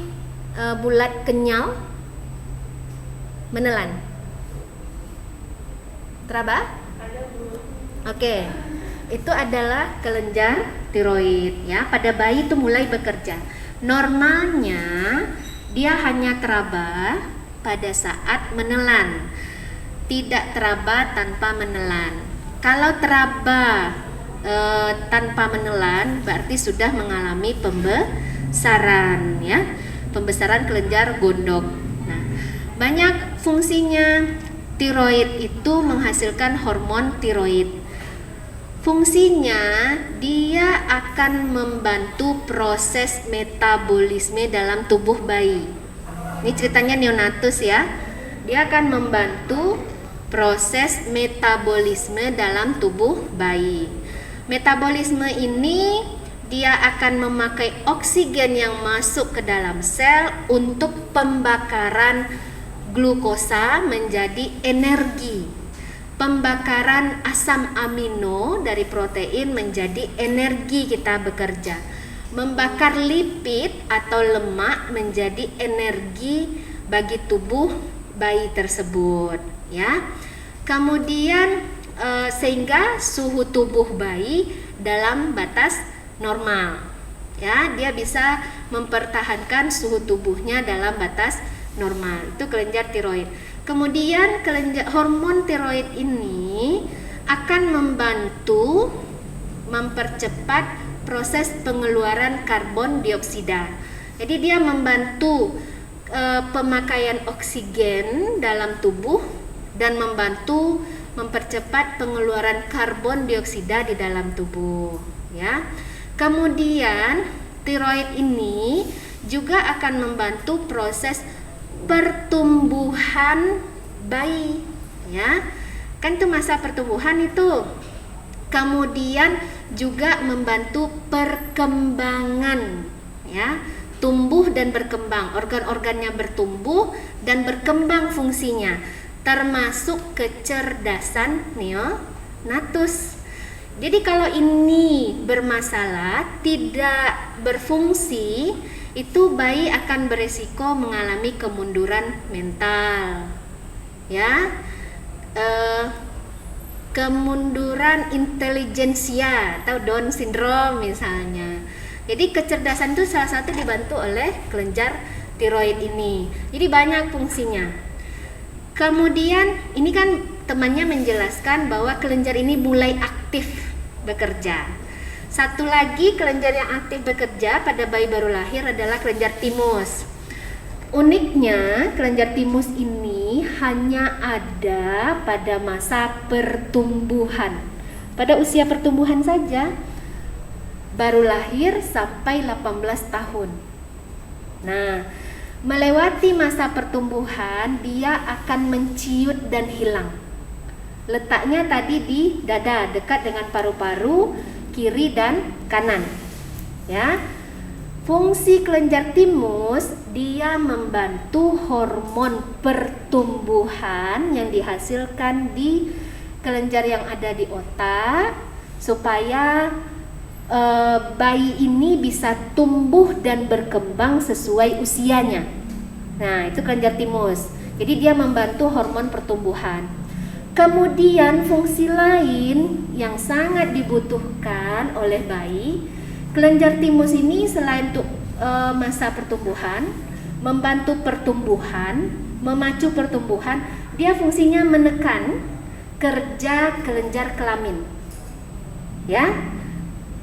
bulat kenyal. Menelan. Teraba? Oke. Itu adalah kelenjar tiroid ya. Pada bayi itu mulai bekerja. Normalnya dia hanya teraba pada saat menelan. Tidak teraba tanpa menelan. Kalau teraba tanpa menelan berarti sudah mengalami pembesaran ya. Pembesaran kelenjar gondok. Nah, banyak fungsinya tiroid itu menghasilkan hormon tiroid. Fungsinya dia akan membantu proses metabolisme dalam tubuh bayi. Ini ceritanya neonatus ya. Dia akan membantu proses metabolisme dalam tubuh bayi. Metabolisme ini dia akan memakai oksigen yang masuk ke dalam sel untuk pembakaran glukosa menjadi energi. Pembakaran asam amino dari protein menjadi energi kita bekerja. Membakar lipid atau lemak menjadi energi bagi tubuh bayi tersebut ya. Kemudian sehingga suhu tubuh bayi dalam batas normal ya. Dia bisa mempertahankan suhu tubuhnya dalam batas normal. Itu kelenjar tiroid. Kemudian hormon tiroid ini akan membantu mempercepat proses pengeluaran karbon dioksida. Jadi dia membantu pemakaian oksigen dalam tubuh dan membantu mempercepat pengeluaran karbon dioksida di dalam tubuh ya. Kemudian tiroid ini juga akan membantu proses pertumbuhan bayi ya. Kan itu masa pertumbuhan itu. Kemudian juga membantu perkembangan, ya, tumbuh dan berkembang, organ-organnya bertumbuh dan berkembang fungsinya, termasuk kecerdasan neonatus. Jadi kalau ini bermasalah, tidak berfungsi, itu bayi akan beresiko mengalami kemunduran mental, ya, kemunduran intelijensia atau Down syndrome misalnya. Jadi kecerdasan itu salah satu dibantu oleh kelenjar tiroid ini. Jadi banyak fungsinya. Kemudian ini kan temannya menjelaskan bahwa kelenjar ini mulai aktif bekerja. Satu lagi kelenjar yang aktif bekerja pada bayi baru lahir adalah kelenjar timus. Uniknya kelenjar timus ini hanya ada pada masa pertumbuhan, pada usia pertumbuhan saja, baru lahir sampai 18 tahun. Nah, melewati masa pertumbuhan dia akan menciut dan hilang. Letaknya tadi di dada, dekat dengan paru-paru kiri dan kanan, ya. Fungsi kelenjar timus, dia membantu hormon pertumbuhan yang dihasilkan di kelenjar yang ada di otak supaya bayi ini bisa tumbuh dan berkembang sesuai usianya. Nah, itu kelenjar timus. Jadi dia membantu hormon pertumbuhan. Kemudian fungsi lain yang sangat dibutuhkan oleh bayi, kelenjar timus ini selain untuk masa pertumbuhan, membantu pertumbuhan, memacu pertumbuhan, dia fungsinya menekan kerja kelenjar kelamin. Ya,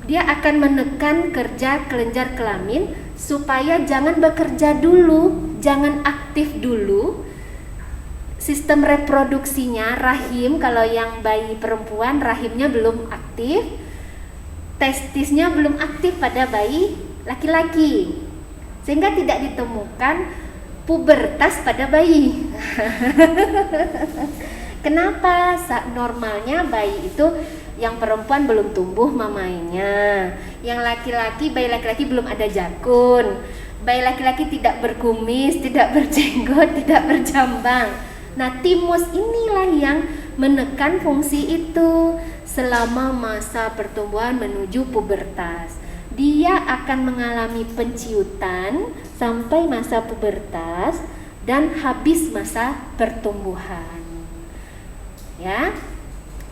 dia akan menekan kerja kelenjar kelamin supaya jangan bekerja dulu, jangan aktif dulu. Sistem reproduksinya, rahim, kalau yang bayi perempuan rahimnya belum aktif, testisnya belum aktif pada bayi laki-laki, sehingga tidak ditemukan pubertas pada bayi. Kenapa? Normalnya bayi itu yang perempuan belum tumbuh mamainya, yang laki-laki, bayi laki-laki belum ada jakun, bayi laki-laki tidak berkumis, tidak berjenggot, tidak berjambang. Nah, timus inilah yang menekan fungsi itu selama masa pertumbuhan menuju pubertas. Dia akan mengalami penciutan sampai masa pubertas dan habis masa pertumbuhan. Ya.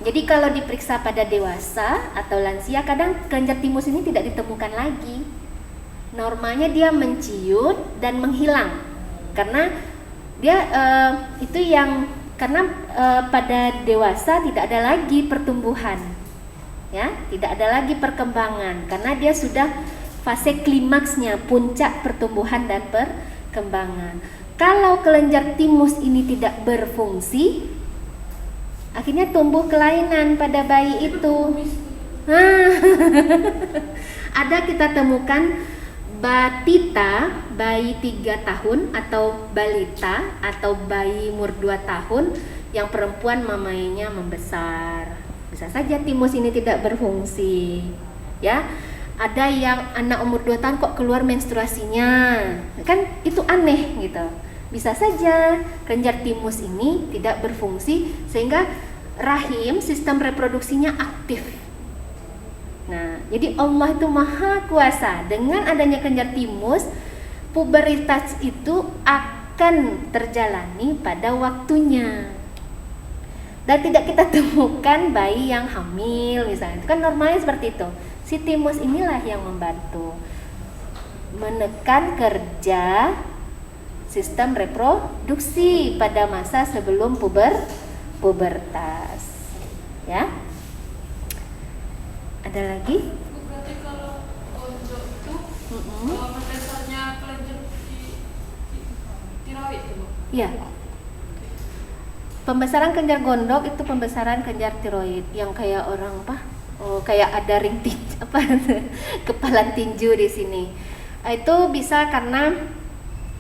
Jadi kalau diperiksa pada dewasa atau lansia, kadang kelenjar timus ini tidak ditemukan lagi. Normalnya dia menciut dan menghilang karena dia pada dewasa tidak ada lagi pertumbuhan, ya, tidak ada lagi perkembangan karena dia sudah fase klimaksnya, puncak pertumbuhan dan perkembangan. Kalau kelenjar timus ini tidak berfungsi, akhirnya tumbuh kelainan pada bayi itu. Ada kita temukan batita, bayi 3 tahun, atau balita atau bayi umur 2 tahun yang perempuan mamainya membesar. Bisa saja timus ini tidak berfungsi, ya. Ada yang anak umur 2 tahun kok keluar menstruasinya, kan itu aneh gitu. Bisa saja kelenjar timus ini tidak berfungsi sehingga rahim, sistem reproduksinya aktif. Nah, jadi Allah itu maha kuasa. Dengan adanya kelenjar timus, pubertas itu akan terjalani pada waktunya. Dan tidak kita temukan bayi yang hamil misalnya. Itu kan normalnya seperti itu. Si timus inilah yang membantu menekan kerja sistem reproduksi pada masa sebelum pubertas. Ya. Ada lagi? Berarti kalau untuk itu pembesarannya kelenjar tiroid itu, Bu? Iya. Pembesaran kelenjar gondok itu pembesaran kelenjar tiroid yang kayak orang apa? Oh, kayak ada ring tinju apa? Kepalan tinju di sini. Itu bisa karena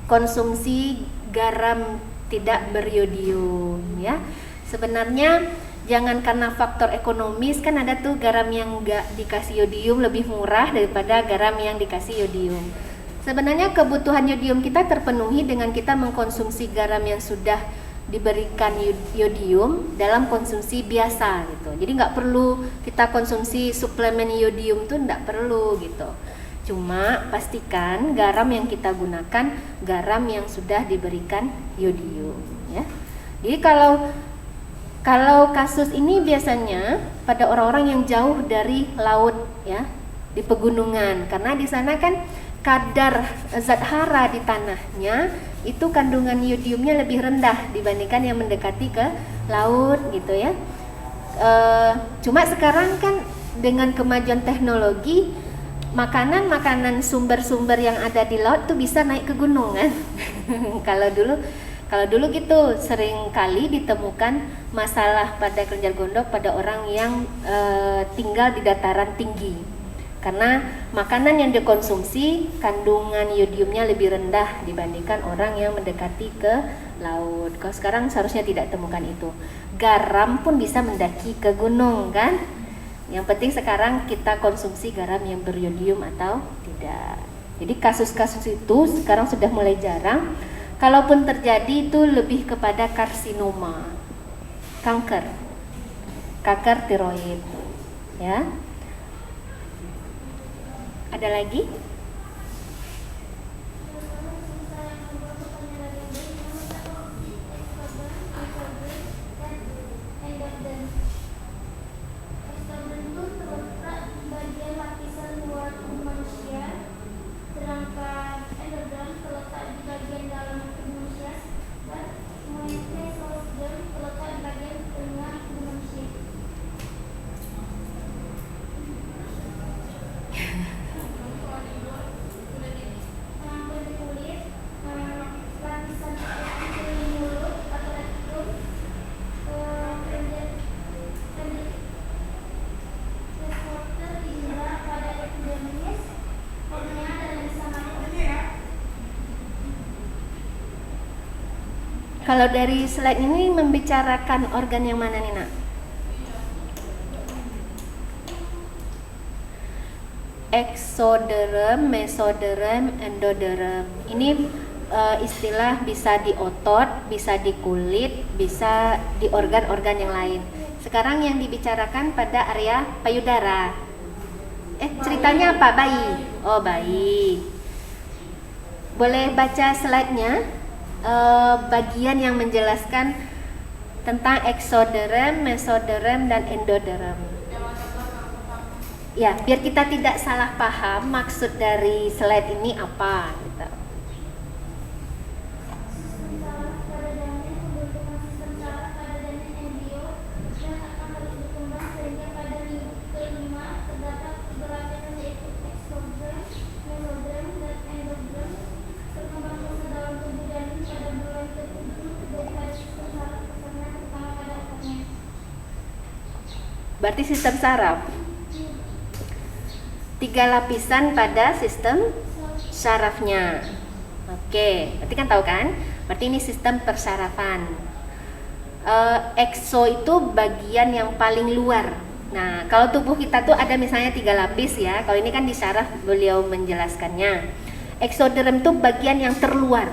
konsumsi garam tidak beriodium, ya. Sebenarnya jangan karena faktor ekonomis, kan ada tuh garam yang nggak dikasih yodium lebih murah daripada garam yang dikasih yodium. Sebenarnya kebutuhan yodium kita terpenuhi dengan kita mengkonsumsi garam yang sudah diberikan yodium dalam konsumsi biasa gitu. Jadi nggak perlu kita konsumsi suplemen yodium tuh nggak perlu gitu. Cuma pastikan garam yang kita gunakan garam yang sudah diberikan yodium ya. Jadi kalau kasus ini biasanya pada orang-orang yang jauh dari laut ya, di pegunungan, karena di sana kan kadar zat hara di tanahnya itu kandungan yodiumnya lebih rendah dibandingkan yang mendekati ke laut gitu ya. Cuma sekarang kan dengan kemajuan teknologi, makanan sumber-sumber yang ada di laut tuh bisa naik ke gunung kan. Kalau dulu gitu sering kali ditemukan masalah pada kelenjar gondok pada orang yang tinggal di dataran tinggi. Karena makanan yang dikonsumsi kandungan yodiumnya lebih rendah dibandingkan orang yang mendekati ke laut. Kalau sekarang seharusnya tidak temukan itu. Garam pun bisa mendaki ke gunung kan. Yang penting sekarang kita konsumsi garam yang beryodium atau tidak. Jadi kasus-kasus itu sekarang sudah mulai jarang. Kalaupun terjadi itu lebih kepada karsinoma, kanker tiroid ya. Ada lagi? Kalau dari slide ini membicarakan organ yang mana nih nak? Exoderm, mesoderm, endoderm. Ini istilah bisa di otot, bisa di kulit, bisa di organ-organ yang lain. Sekarang yang dibicarakan pada area payudara. Ceritanya apa? Bayi. Oh, bayi. Boleh baca slide-nya? Bagian yang menjelaskan tentang exoderm, mesoderm, dan endoderm. Ya, biar kita tidak salah paham maksud dari slide ini apa gitu. Berarti sistem saraf. 3 lapisan pada sistem sarafnya. Oke, berarti kan tahu kan? Berarti ini sistem persarafan. Exo itu bagian yang paling luar. Nah, kalau tubuh kita tuh ada misalnya 3 lapis ya. Kalau ini kan di saraf beliau menjelaskannya. Exoderm itu bagian yang terluar.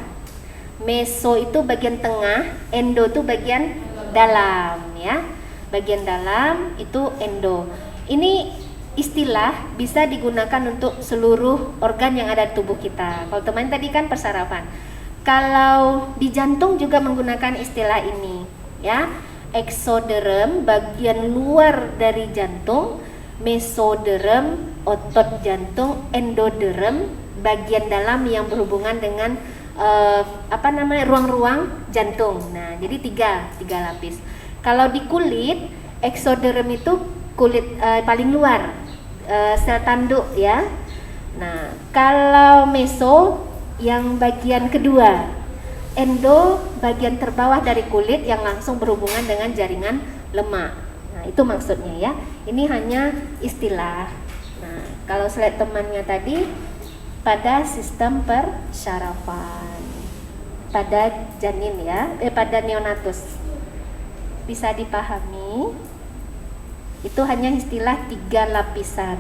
Meso itu bagian tengah, endo itu bagian dalam ya. Bagian dalam itu endo. Ini istilah bisa digunakan untuk seluruh organ yang ada di tubuh kita. Kalau teman tadi kan persarafan. Kalau di jantung juga menggunakan istilah ini, ya. Exoderm bagian luar dari jantung, mesoderm otot jantung, endoderm bagian dalam yang berhubungan dengan ruang-ruang jantung. Nah, jadi tiga lapis. Kalau di kulit, exoderm itu kulit paling luar, sel tanduk ya. Nah, kalau meso yang bagian kedua, endo bagian terbawah dari kulit yang langsung berhubungan dengan jaringan lemak. Nah, itu maksudnya ya. Ini hanya istilah. Nah, kalau slide temannya tadi pada sistem persarafan, pada janin ya, pada neonatus. bisa dipahami. Itu hanya istilah 3 lapisan.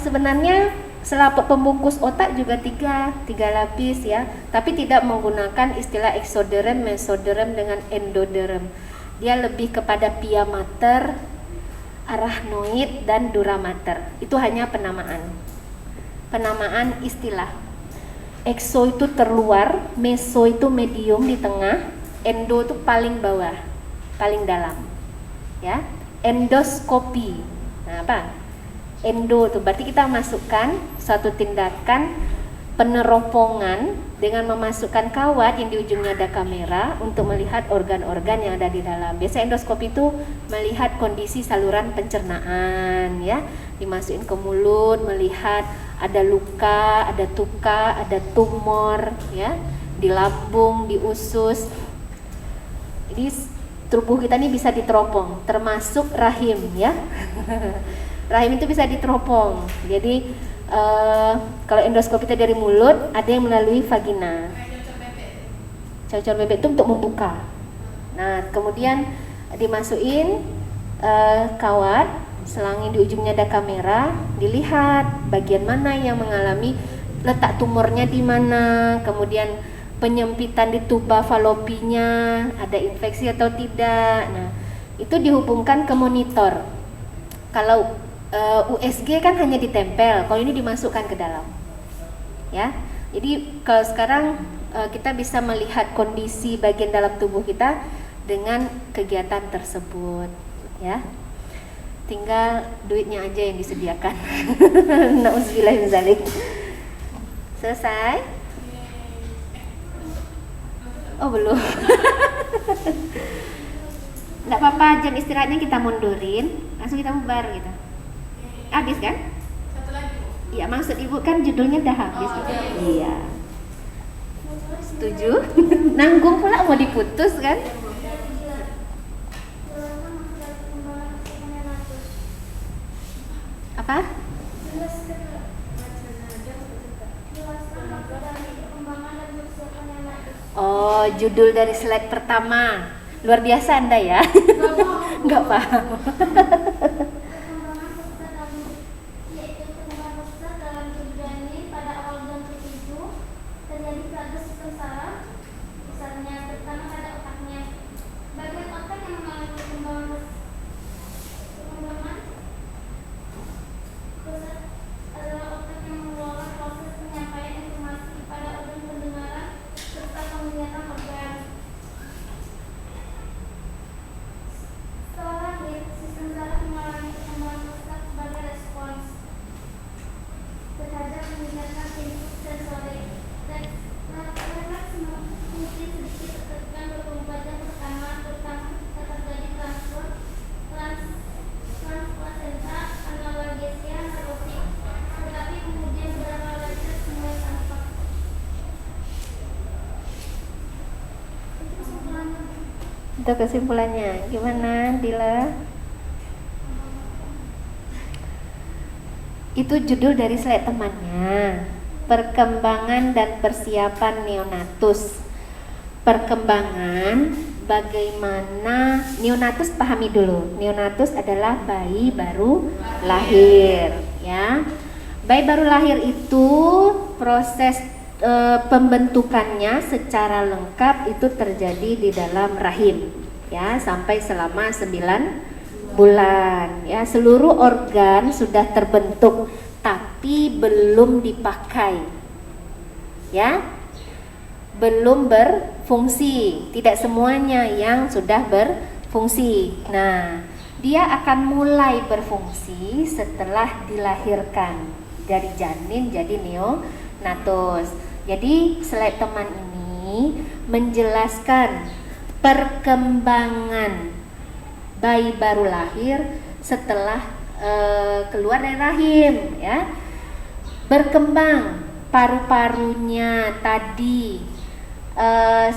Sebenarnya selaput pembungkus otak juga tiga lapis ya, tapi tidak menggunakan istilah eksoderm, mesoderm dengan endoderm. Dia lebih kepada pia mater, arachnoid dan dura mater. Itu hanya penamaan istilah. Ekso itu terluar, meso itu medium di tengah, endo itu paling bawah, paling dalam. Ya, endoskopi. Nah, apa? Endo itu berarti kita masukkan suatu tindakan peneropongan dengan memasukkan kawat yang di ujungnya ada kamera untuk melihat organ-organ yang ada di dalam. Biasa endoskopi itu melihat kondisi saluran pencernaan ya, dimasukin ke mulut, melihat ada luka, ada tuka, ada tumor ya, di lambung, di usus. Jadi tubuh kita ini bisa diteropong, termasuk rahim ya. Rahim itu bisa diteropong. Jadi kalau endoskopi itu dari mulut, ada yang melalui vagina. Cocor bebek itu untuk membuka. Nah, kemudian dimasukin kawat, selangin di ujungnya ada kamera, dilihat bagian mana yang mengalami letak tumornya di mana, kemudian penyempitan di tuba falopinya, ada infeksi atau tidak. Nah, itu dihubungkan ke monitor. Kalau USG kan hanya ditempel, kalau ini dimasukkan ke dalam. Ya. Jadi kalau sekarang kita bisa melihat kondisi bagian dalam tubuh kita dengan kegiatan tersebut, ya. Tinggal duitnya aja yang disediakan. Nauzubillah min zalik. Selesai? Oh, belum. Enggak apa-apa, jam istirahatnya kita mundurin, langsung kita bubar gitu. Habis kan? Satu lagi, Bu. Iya, maksud Ibu kan judulnya udah habis. Iya. Setuju? Nanggung pula mau diputus kan? Apa? Oh, judul dari slide pertama. Luar biasa Anda ya. Enggak paham. Itu kesimpulannya. Gimana, Dila? Itu judul dari slide temannya. Perkembangan dan persiapan neonatus. Perkembangan bagaimana neonatus, pahami dulu. Neonatus adalah bayi baru lahir, ya. Bayi baru lahir itu proses pembentukannya secara lengkap itu terjadi di dalam rahim, ya, sampai selama 9 bulan, ya. Seluruh organ sudah terbentuk tapi belum dipakai, ya, belum berfungsi. Tidak semuanya yang sudah berfungsi. Nah, dia akan mulai berfungsi setelah dilahirkan dari janin jadi neonatus. Jadi slide teman ini menjelaskan perkembangan bayi baru lahir setelah keluar dari rahim, ya. Berkembang paru-parunya tadi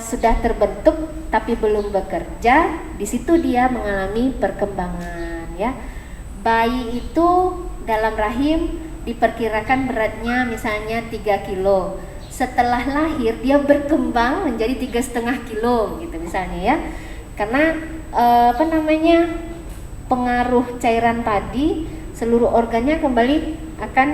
sudah terbentuk tapi belum bekerja. Di situ dia mengalami perkembangan, ya. Bayi itu dalam rahim diperkirakan beratnya misalnya 3 kilo. Setelah lahir dia berkembang menjadi 3,5 kilo gitu misalnya, ya. Karena pengaruh cairan tadi, seluruh organnya kembali akan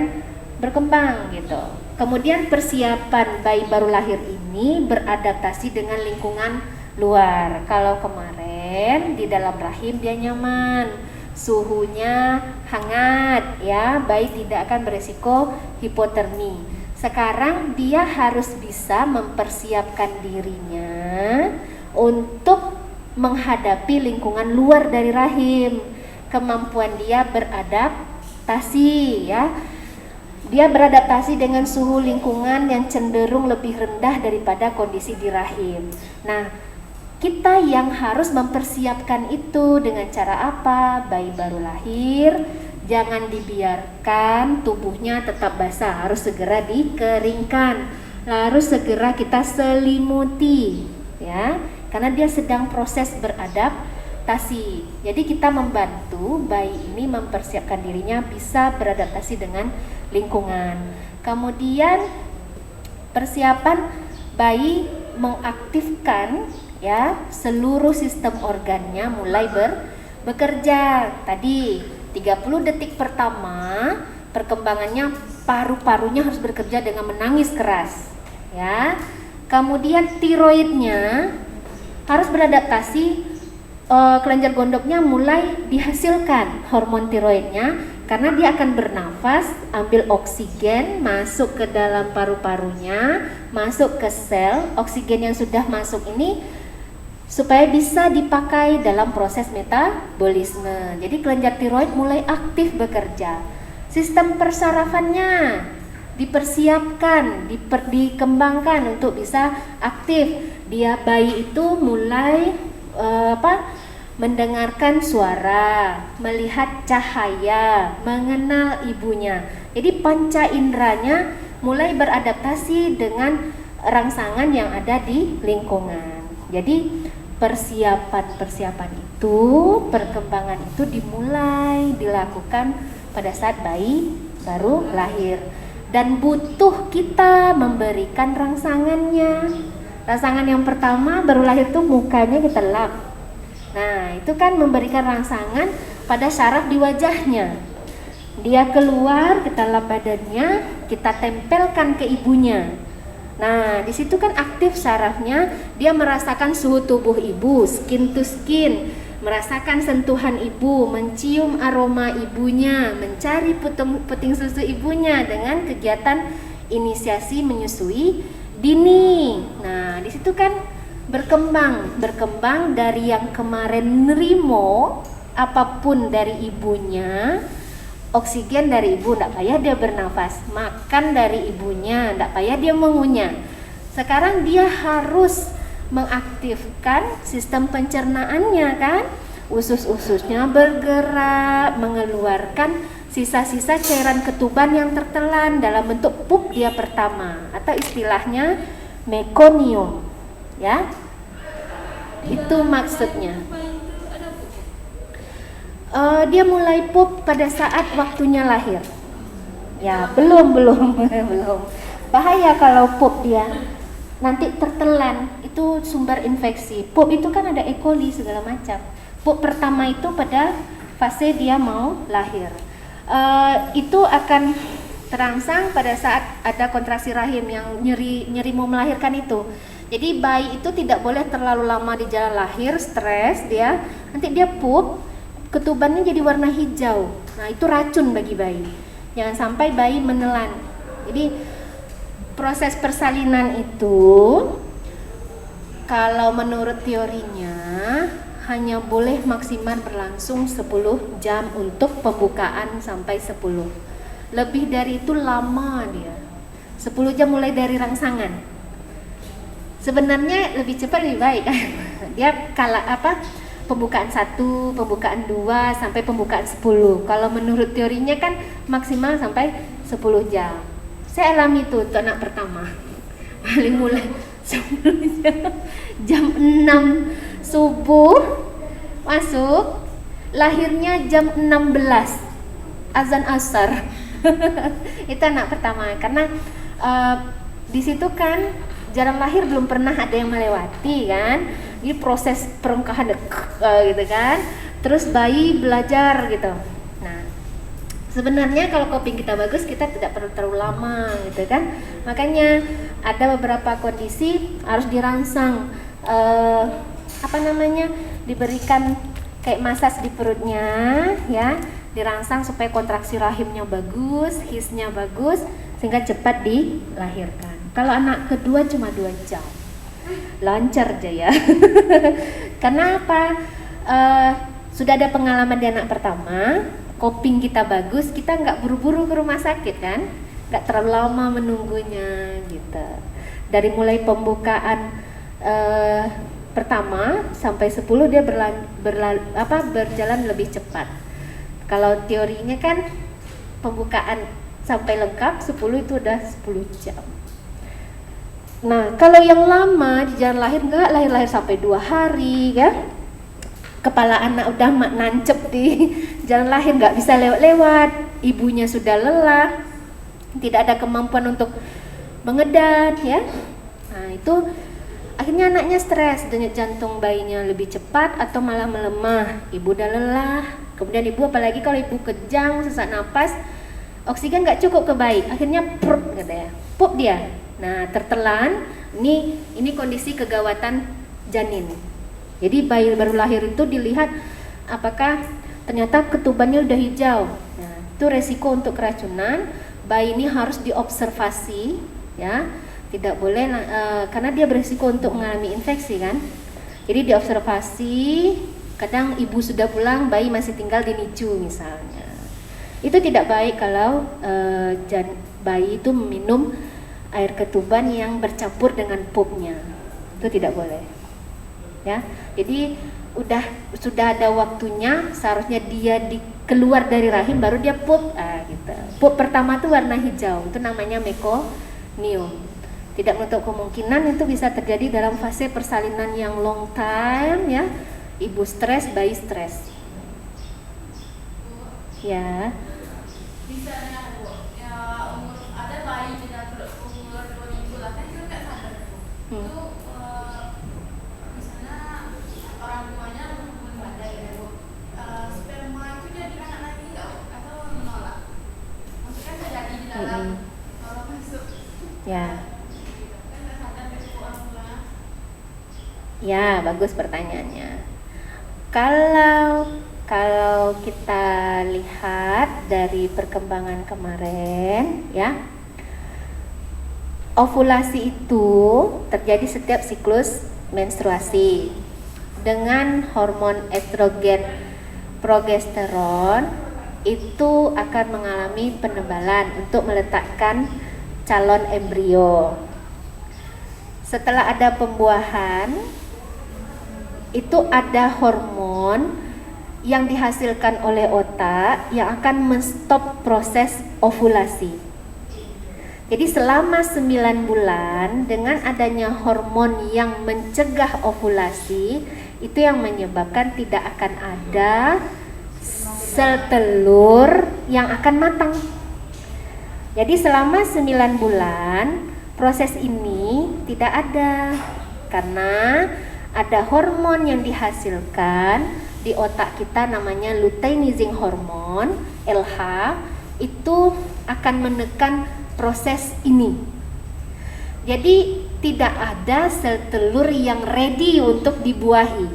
berkembang gitu. Kemudian persiapan bayi baru lahir ini beradaptasi dengan lingkungan luar. Kalau kemarin di dalam rahim dia nyaman, suhunya hangat ya, bayi tidak akan beresiko hipotermi. Sekarang dia harus bisa mempersiapkan dirinya untuk menghadapi lingkungan luar dari rahim. Kemampuan dia beradaptasi ya. Dia beradaptasi dengan suhu lingkungan yang cenderung lebih rendah daripada kondisi di rahim. Nah, kita yang harus mempersiapkan itu dengan cara apa? Bayi baru lahir, jangan dibiarkan tubuhnya tetap basah, harus segera dikeringkan, harus segera kita selimuti, ya, karena dia sedang proses beradaptasi. Jadi kita membantu bayi ini mempersiapkan dirinya bisa beradaptasi dengan lingkungan. Kemudian persiapan bayi mengaktifkan ya seluruh sistem organnya mulai bekerja. Tadi 30 detik pertama perkembangannya paru-parunya harus bekerja dengan menangis keras ya. Kemudian tiroidnya harus beradaptasi, kelenjar gondoknya mulai dihasilkan hormon tiroidnya karena dia akan bernafas, ambil oksigen masuk ke dalam paru-parunya, masuk ke sel. Oksigen yang sudah masuk ini supaya bisa dipakai dalam proses metabolisme. Jadi kelenjar tiroid mulai aktif bekerja. Sistem persarafannya dipersiapkan, dikembangkan untuk bisa aktif. Dia bayi itu mulai mendengarkan suara, melihat cahaya, mengenal ibunya. Jadi panca inderanya mulai beradaptasi dengan rangsangan yang ada di lingkungan. Jadi persiapan itu, perkembangan itu dimulai dilakukan pada saat bayi baru lahir, dan butuh kita memberikan rangsangannya. Rangsangan yang pertama baru lahir tuh mukanya kita lap. Nah, itu kan memberikan rangsangan pada syaraf di wajahnya. Dia keluar, kita lap badannya, kita tempelkan ke ibunya. Nah, di situ kan aktif syarafnya, dia merasakan suhu tubuh ibu, skin to skin, merasakan sentuhan ibu, mencium aroma ibunya, mencari puting susu ibunya dengan kegiatan inisiasi menyusui dini. Nah, di situ kan berkembang dari yang kemarin nerimo apapun dari ibunya. Oksigen dari ibu, tidak payah dia bernafas. Makan dari ibunya, tidak payah dia mengunyah. Sekarang dia harus mengaktifkan sistem pencernaannya kan. Usus-ususnya bergerak, mengeluarkan sisa-sisa cairan ketuban yang tertelan dalam bentuk pup dia pertama, atau istilahnya mekonium. Ya, itu maksudnya. Dia mulai pup pada saat waktunya lahir. Ya, belum. Bahaya kalau pup dia nanti tertelan, itu sumber infeksi. Pup itu kan ada E. coli segala macam. Pup pertama itu pada fase dia mau lahir. Itu akan terangsang pada saat ada kontraksi rahim yang nyeri mau melahirkan itu. Jadi bayi itu tidak boleh terlalu lama di jalan lahir, stres dia. Nanti dia pup, ketubannya jadi warna hijau. Nah, itu racun bagi bayi. Jangan sampai bayi menelan. Jadi proses persalinan itu kalau menurut teorinya hanya boleh maksimal berlangsung 10 jam untuk pembukaan sampai 10. Lebih dari itu lama dia. 10 jam mulai dari rangsangan. Sebenarnya lebih cepat lebih baik kan. Dia pembukaan 1, pembukaan 2 sampai pembukaan 10. Kalau menurut teorinya kan maksimal sampai 10 jam. Saya alami itu untuk anak pertama. Paling mulai 10 jam. Jam 6 subuh masuk, lahirnya jam 16 azan asar. Itu anak pertama karena di situ kan jalan lahir belum pernah ada yang melewati kan. Ini proses perengkahan gitu kan. Terus bayi belajar gitu. Nah, sebenarnya kalau coping kita bagus, kita tidak perlu terlalu lama gitu kan. Makanya ada beberapa kondisi harus dirangsang, diberikan kayak masas di perutnya ya, dirangsang supaya kontraksi rahimnya bagus, hisnya bagus sehingga cepat dilahirkan. Kalau anak kedua cuma 2 jam, lancar aja ya. Karena apa? Sudah ada pengalaman di anak pertama, coping kita bagus, kita nggak buru-buru ke rumah sakit kan, nggak terlalu lama menunggunya gitu. Dari mulai pembukaan pertama sampai 10 dia berjalan lebih cepat. Kalau teorinya kan pembukaan sampai lengkap 10 itu udah 10 jam. Nah, kalau yang lama di jalan lahir enggak, lahir-lahir sampai 2 hari kan. Kepala anak udah nancep di jalan lahir, nggak bisa lewat-lewat, ibunya sudah lelah, tidak ada kemampuan untuk mengedan ya. Nah, itu akhirnya anaknya stres, denyut jantung bayinya lebih cepat atau malah melemah. Ibu udah lelah, kemudian ibu apalagi kalau ibu kejang, sesak napas, oksigen nggak cukup ke bayi, akhirnya pup dia. Nah, tertelan. Ini kondisi kegawatan janin. Jadi bayi baru lahir itu dilihat apakah ternyata ketubannya udah hijau. Nah, itu resiko untuk keracunan. Bayi ini harus diobservasi ya. Tidak boleh karena dia berisiko untuk mengalami infeksi kan. Jadi diobservasi, kadang ibu sudah pulang, bayi masih tinggal di NICU misalnya. Itu tidak baik kalau bayi itu meminum air ketuban yang bercampur dengan pupnya. Itu tidak boleh. Ya. Jadi sudah ada waktunya, seharusnya dia keluar dari rahim baru dia pup gitu. Pup pertama itu warna hijau, itu namanya meconium. Tidak menutup kemungkinan itu bisa terjadi dalam fase persalinan yang long time ya. Ibu stres, bayi stres. Ya. Misalnya Bu, ya umur ada bayi di dalam perut umur 2 minggu lah, kan itu nggak sadar Bu. Itu misalnya orang tuanya menghubungi badai ya Bu. Sperma itu jadi anak lagi nggak Bu? Atau menolak? Maksudnya terjadi di dalam masuk. Ya. Kan nggak sadar dari Bu orang tua. Ya, bagus pertanyaannya. Kalau kita lihat dari perkembangan kemarin ya, ovulasi itu terjadi setiap siklus menstruasi dengan hormon estrogen, progesteron itu akan mengalami penebalan untuk meletakkan calon embrio. Setelah ada pembuahan, itu ada hormon yang dihasilkan oleh otak yang akan menstop proses ovulasi. Jadi selama 9 bulan dengan adanya hormon yang mencegah ovulasi, itu yang menyebabkan tidak akan ada sel telur yang akan matang. Jadi selama 9 bulan proses ini tidak ada karena ada hormon yang dihasilkan di otak kita namanya luteinizing hormon LH, itu akan menekan proses ini. Jadi tidak ada sel telur yang ready untuk dibuahi.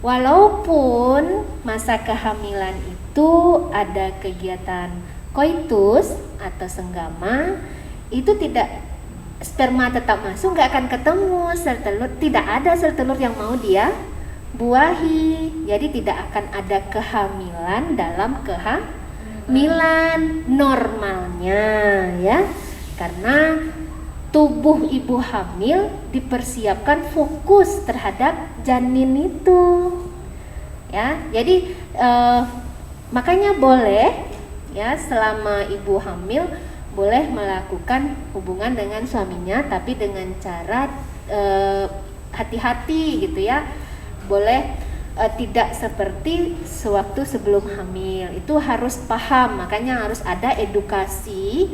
Walaupun masa kehamilan itu ada kegiatan koitus atau senggama, itu tidak, sperma tetap masuk, nggak akan ketemu sel telur, tidak ada sel telur yang mau dia buahi. Jadi tidak akan ada kehamilan dalam kehamilan normalnya ya, karena tubuh ibu hamil dipersiapkan fokus terhadap janin itu ya. Jadi makanya boleh ya, selama ibu hamil boleh melakukan hubungan dengan suaminya, tapi dengan cara hati-hati gitu ya. Boleh tidak seperti sewaktu sebelum hamil, itu harus paham. Makanya harus ada edukasi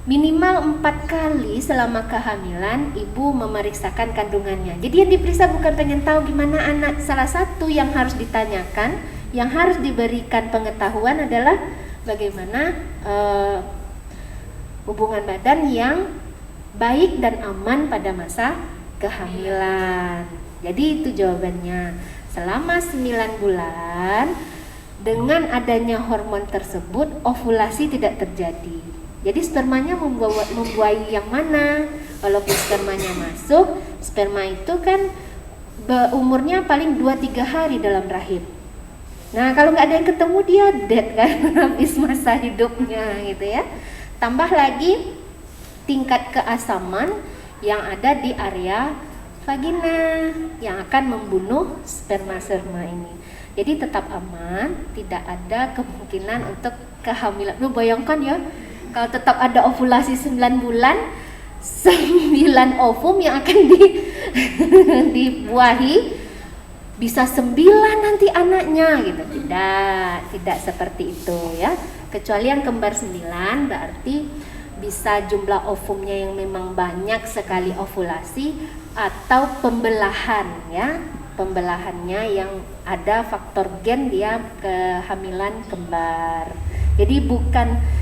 minimal 4 kali selama kehamilan ibu memeriksakan kandungannya. Jadi yang diperiksa bukan pengen tahu gimana anak. Salah satu yang harus ditanyakan, yang harus diberikan pengetahuan adalah bagaimana hubungan badan yang baik dan aman pada masa kehamilan. Jadi itu jawabannya. Selama 9 bulan dengan adanya hormon tersebut ovulasi tidak terjadi. Jadi spermanya membuahi yang mana? Walaupun spermanya masuk, sperma itu kan umurnya paling 2-3 hari dalam rahim. Nah kalau nggak ada yang ketemu dia dead kan, habis masa hidupnya gitu ya. Tambah lagi tingkat keasaman yang ada di area vagina yang akan membunuh sperma-sperma ini. Jadi tetap aman, tidak ada kemungkinan untuk kehamilan. Lu bayangkan ya, kalau tetap ada ovulasi 9 bulan, 9 ovum yang akan dibuahi, bisa 9 nanti anaknya gitu. Tidak seperti itu ya. Kecuali yang kembar 9 berarti bisa jumlah ovumnya yang memang banyak sekali ovulasi atau pembelahan ya. Pembelahannya yang ada faktor gen dia kehamilan kembar. Jadi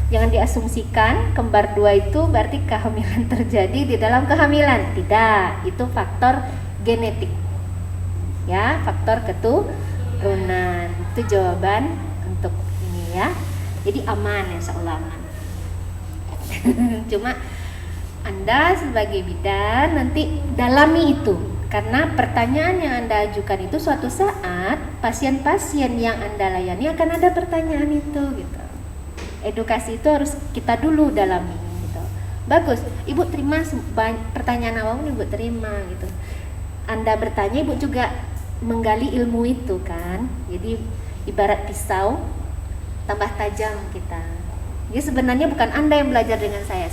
jangan diasumsikan kembar 2 itu berarti kehamilan terjadi di dalam kehamilan. Tidak, itu faktor genetik. Ya, faktor keturunan. Itu jawaban untuk ini ya. Jadi aman ya, insyaallah aman. Cuma Anda sebagai bidan nanti dalami itu. Karena pertanyaan yang Anda ajukan itu suatu saat pasien-pasien yang Anda layani akan ada pertanyaan itu gitu. Edukasi itu harus kita dulu dalami gitu. Bagus, Ibu terima pertanyaan awam Ibu terima gitu. Anda bertanya, Ibu juga menggali ilmu itu kan. Jadi ibarat pisau tambah tajam kita. Jadi sebenarnya bukan Anda yang belajar dengan saya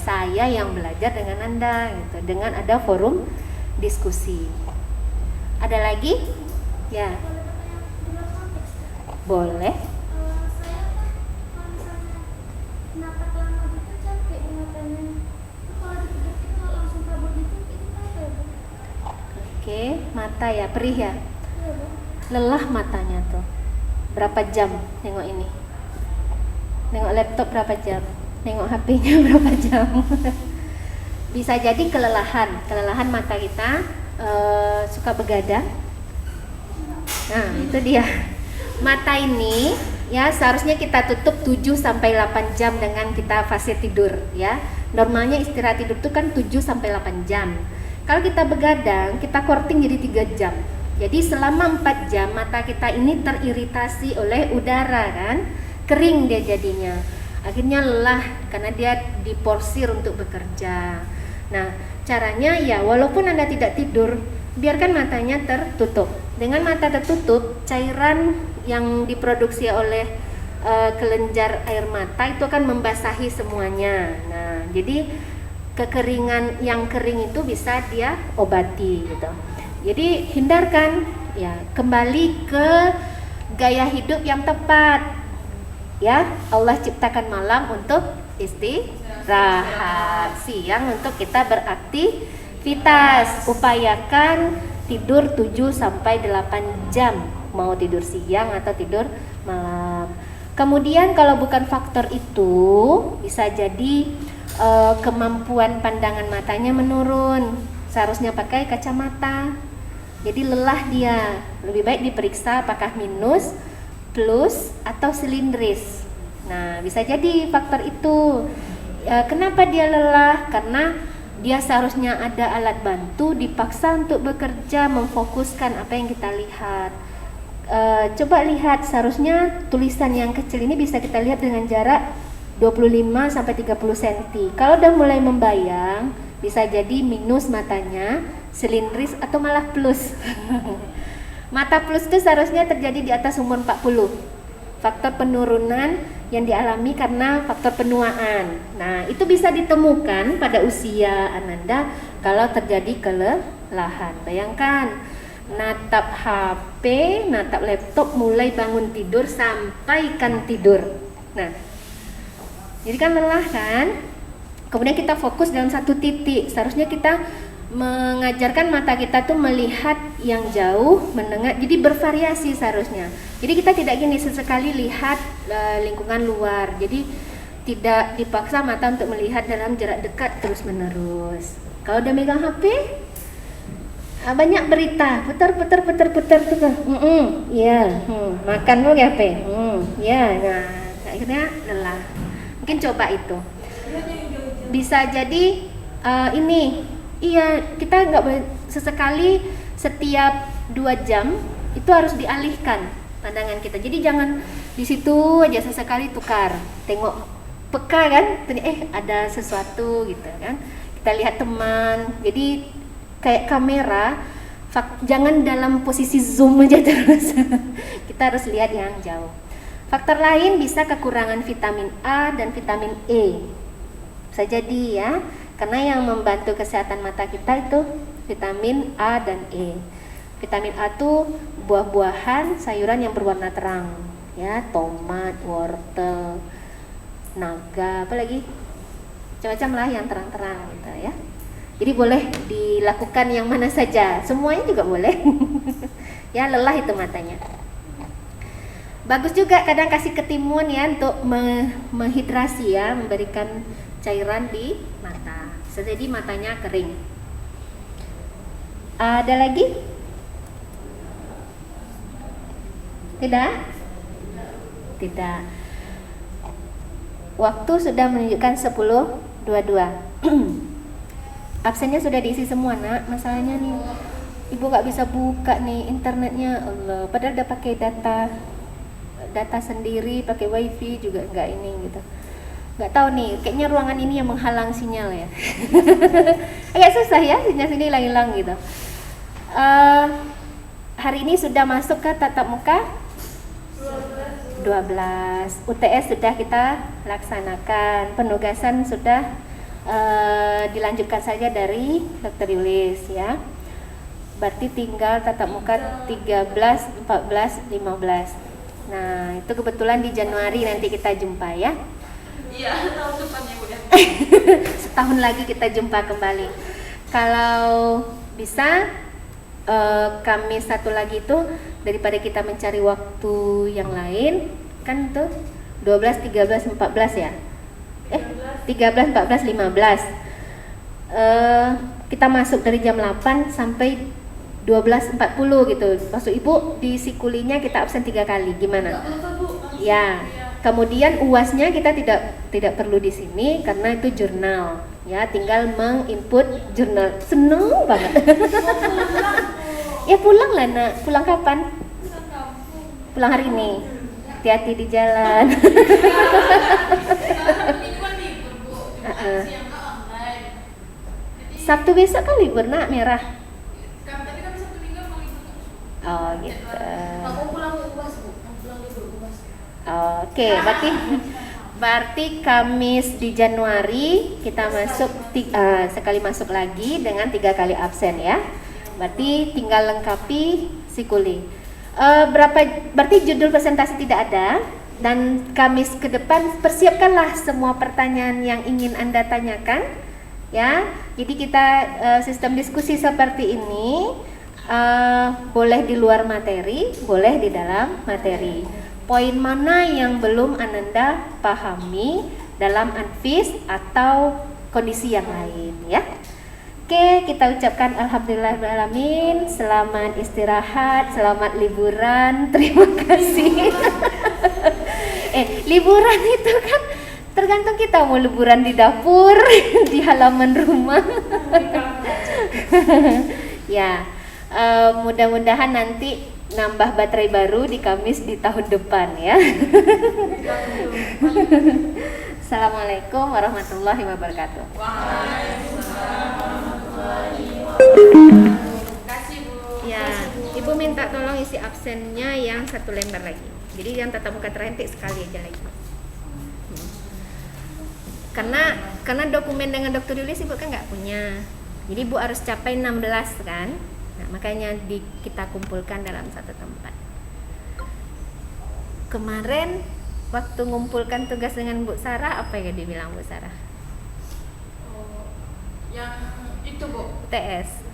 yang belajar dengan Anda gitu. Dengan ada forum diskusi. Ada lagi? Ya. Boleh. Oke, mata ya, perih ya. Lelah matanya tuh. Berapa jam nengok ini? Nengok laptop berapa jam? Nengok HP-nya berapa jam? Bisa jadi kelelahan mata kita, suka begadang. Nah, itu dia. Mata ini ya seharusnya kita tutup 7-8 jam dengan kita fase tidur ya. Normalnya istirahat tidur itu kan 7-8 jam. Kalau kita begadang, kita korting jadi 3 jam. Jadi selama 4 jam mata kita ini teriritasi oleh udara kan, kering dia jadinya. Akhirnya lelah karena dia diporsir untuk bekerja. Nah, caranya ya walaupun Anda tidak tidur, biarkan matanya tertutup. Dengan mata tertutup, cairan yang diproduksi oleh kelenjar air mata itu akan membasahi semuanya. Nah, jadi kekeringan yang kering itu bisa dia obati gitu. Jadi hindarkan ya, kembali ke gaya hidup yang tepat. Ya, Allah ciptakan malam untuk istirahat, siang untuk kita beraktivitas. Upayakan tidur 7-8 jam, mau tidur siang atau tidur malam. Kemudian kalau bukan faktor itu, bisa jadi kemampuan pandangan matanya menurun. Seharusnya pakai kacamata. Jadi lelah dia. Lebih baik diperiksa apakah minus, plus atau silindris. Nah, bisa jadi faktor itu. Kenapa dia lelah? Karena dia seharusnya ada alat bantu, dipaksa untuk bekerja, memfokuskan apa yang kita lihat. Coba lihat, seharusnya tulisan yang kecil ini bisa kita lihat dengan jarak 25-30 cm. Kalau udah mulai membayang, bisa jadi minus matanya, silindris atau malah plus. Mata plus itu seharusnya terjadi di atas umur 40. Faktor penurunan yang dialami karena faktor penuaan. Nah, itu bisa ditemukan pada usia Ananda kalau terjadi kelelahan. Bayangkan, natap HP, natap laptop mulai bangun tidur sampai kan tidur. Nah, jadi kan lelah kan? Kemudian kita fokus dalam satu titik. Seharusnya kita mengajarkan mata kita tuh melihat yang jauh, mendengar. Jadi bervariasi seharusnya. Jadi kita tidak gini sesekali lihat lingkungan luar. Jadi tidak dipaksa mata untuk melihat dalam jarak dekat terus menerus. Kalau udah megang HP, banyak berita, putar. Makan lo HP. Nah, akhirnya lelah. Mungkin coba itu. Bisa jadi kita nggak boleh sesekali setiap 2 jam itu harus dialihkan pandangan kita. Jadi jangan di situ aja sesekali tukar, tengok peka kan, ada sesuatu gitu kan. Kita lihat teman. Jadi kayak kamera, jangan dalam posisi zoom aja terus. Kita harus lihat yang jauh. Faktor lain bisa kekurangan vitamin A dan vitamin E. Bisa jadi ya, karena yang membantu kesehatan mata kita itu vitamin A dan E. Vitamin A itu buah-buahan, sayuran yang berwarna terang, ya, tomat, wortel, naga, apa lagi? Macam-macam lah yang terang-terang gitu ya. Jadi boleh dilakukan yang mana saja, semuanya juga boleh. Ya, lelah itu matanya. Bagus juga kadang kasih ketimun ya untuk menghidrasi ya, memberikan cairan di mata. Jadi matanya kering. Ada lagi? Tidak? Tidak. Waktu sudah menunjukkan 10.22. Absennya sudah diisi semua, Nak. Masalahnya nih, Ibu nggak bisa buka nih internetnya. Allah, padahal udah pakai data sendiri, pakai wifi juga nggak ini gitu. Nggak tahu nih, kayaknya ruangan ini yang menghalang sinyal ya. Agak susah ya, sinyal sini hilang-hilang gitu. Hari ini sudah masuk ke tatap muka 12. UTS sudah kita laksanakan. Penugasan sudah dilanjutkan saja dari Dr. Yulis ya. Berarti tinggal tatap muka 13, 14, 15. Nah, itu kebetulan di Januari nanti kita jumpa ya. Iya, tahun depannya Bu ya. Setahun lagi kita jumpa kembali. Kalau bisa Kamis satu lagi itu, daripada kita mencari waktu yang lain, kan tuh 12, 13, 14 ya. 13, 14, 15. Kita masuk dari jam 8 sampai 12.40 gitu. Maksud Ibu di sikulinya kita absen 3 kali. Gimana? Ya. Kemudian UASnya kita tidak perlu di sini karena itu jurnal. Ya, tinggal menginput jurnal. Seneng banget. Ya pulang lah, Nak. Pulang kapan? Pulang hari ini. Hati-hati di jalan. Sabtu besok kan libur, Nak, merah. Oh gitu. Aku pulang UAS Bu, pulang libur UAS. Oke, berarti Kamis di Januari kita masuk sekali masuk lagi dengan 3 kali absen ya. Berarti tinggal lengkapi sikuli. Berarti judul presentasi tidak ada, dan Kamis ke depan persiapkanlah semua pertanyaan yang ingin Anda tanyakan ya. Jadi kita sistem diskusi seperti ini. Boleh di luar materi, boleh di dalam materi. Poin mana yang belum Ananda pahami dalam Anfis atau kondisi yang lain ya. Oke, kita ucapkan alhamdulillahirrahmanirrahim. Selamat istirahat, selamat liburan. Terima kasih. Liburan itu kan tergantung kita mau liburan di dapur, di halaman rumah. Ya. Mudah-mudahan nanti nambah baterai baru di Kamis di tahun depan ya. Assalamualaikum warahmatullahi wabarakatuh. Waalaikumsalam warahmatullahi wabarakatuh. Ya, Ibu minta tolong isi absennya yang 1 lembar lagi. Jadi yang tatap muka terakhir sekali aja lagi. Karena dokumen dengan Dr. Yulis Ibu kan nggak punya. Jadi Ibu harus capai 16 kan. Nah, makanya kita kumpulkan dalam satu tempat. Kemarin waktu ngumpulkan tugas dengan Bu Sarah, apa yang dibilang Bu Sarah? Yang itu Bu. TS.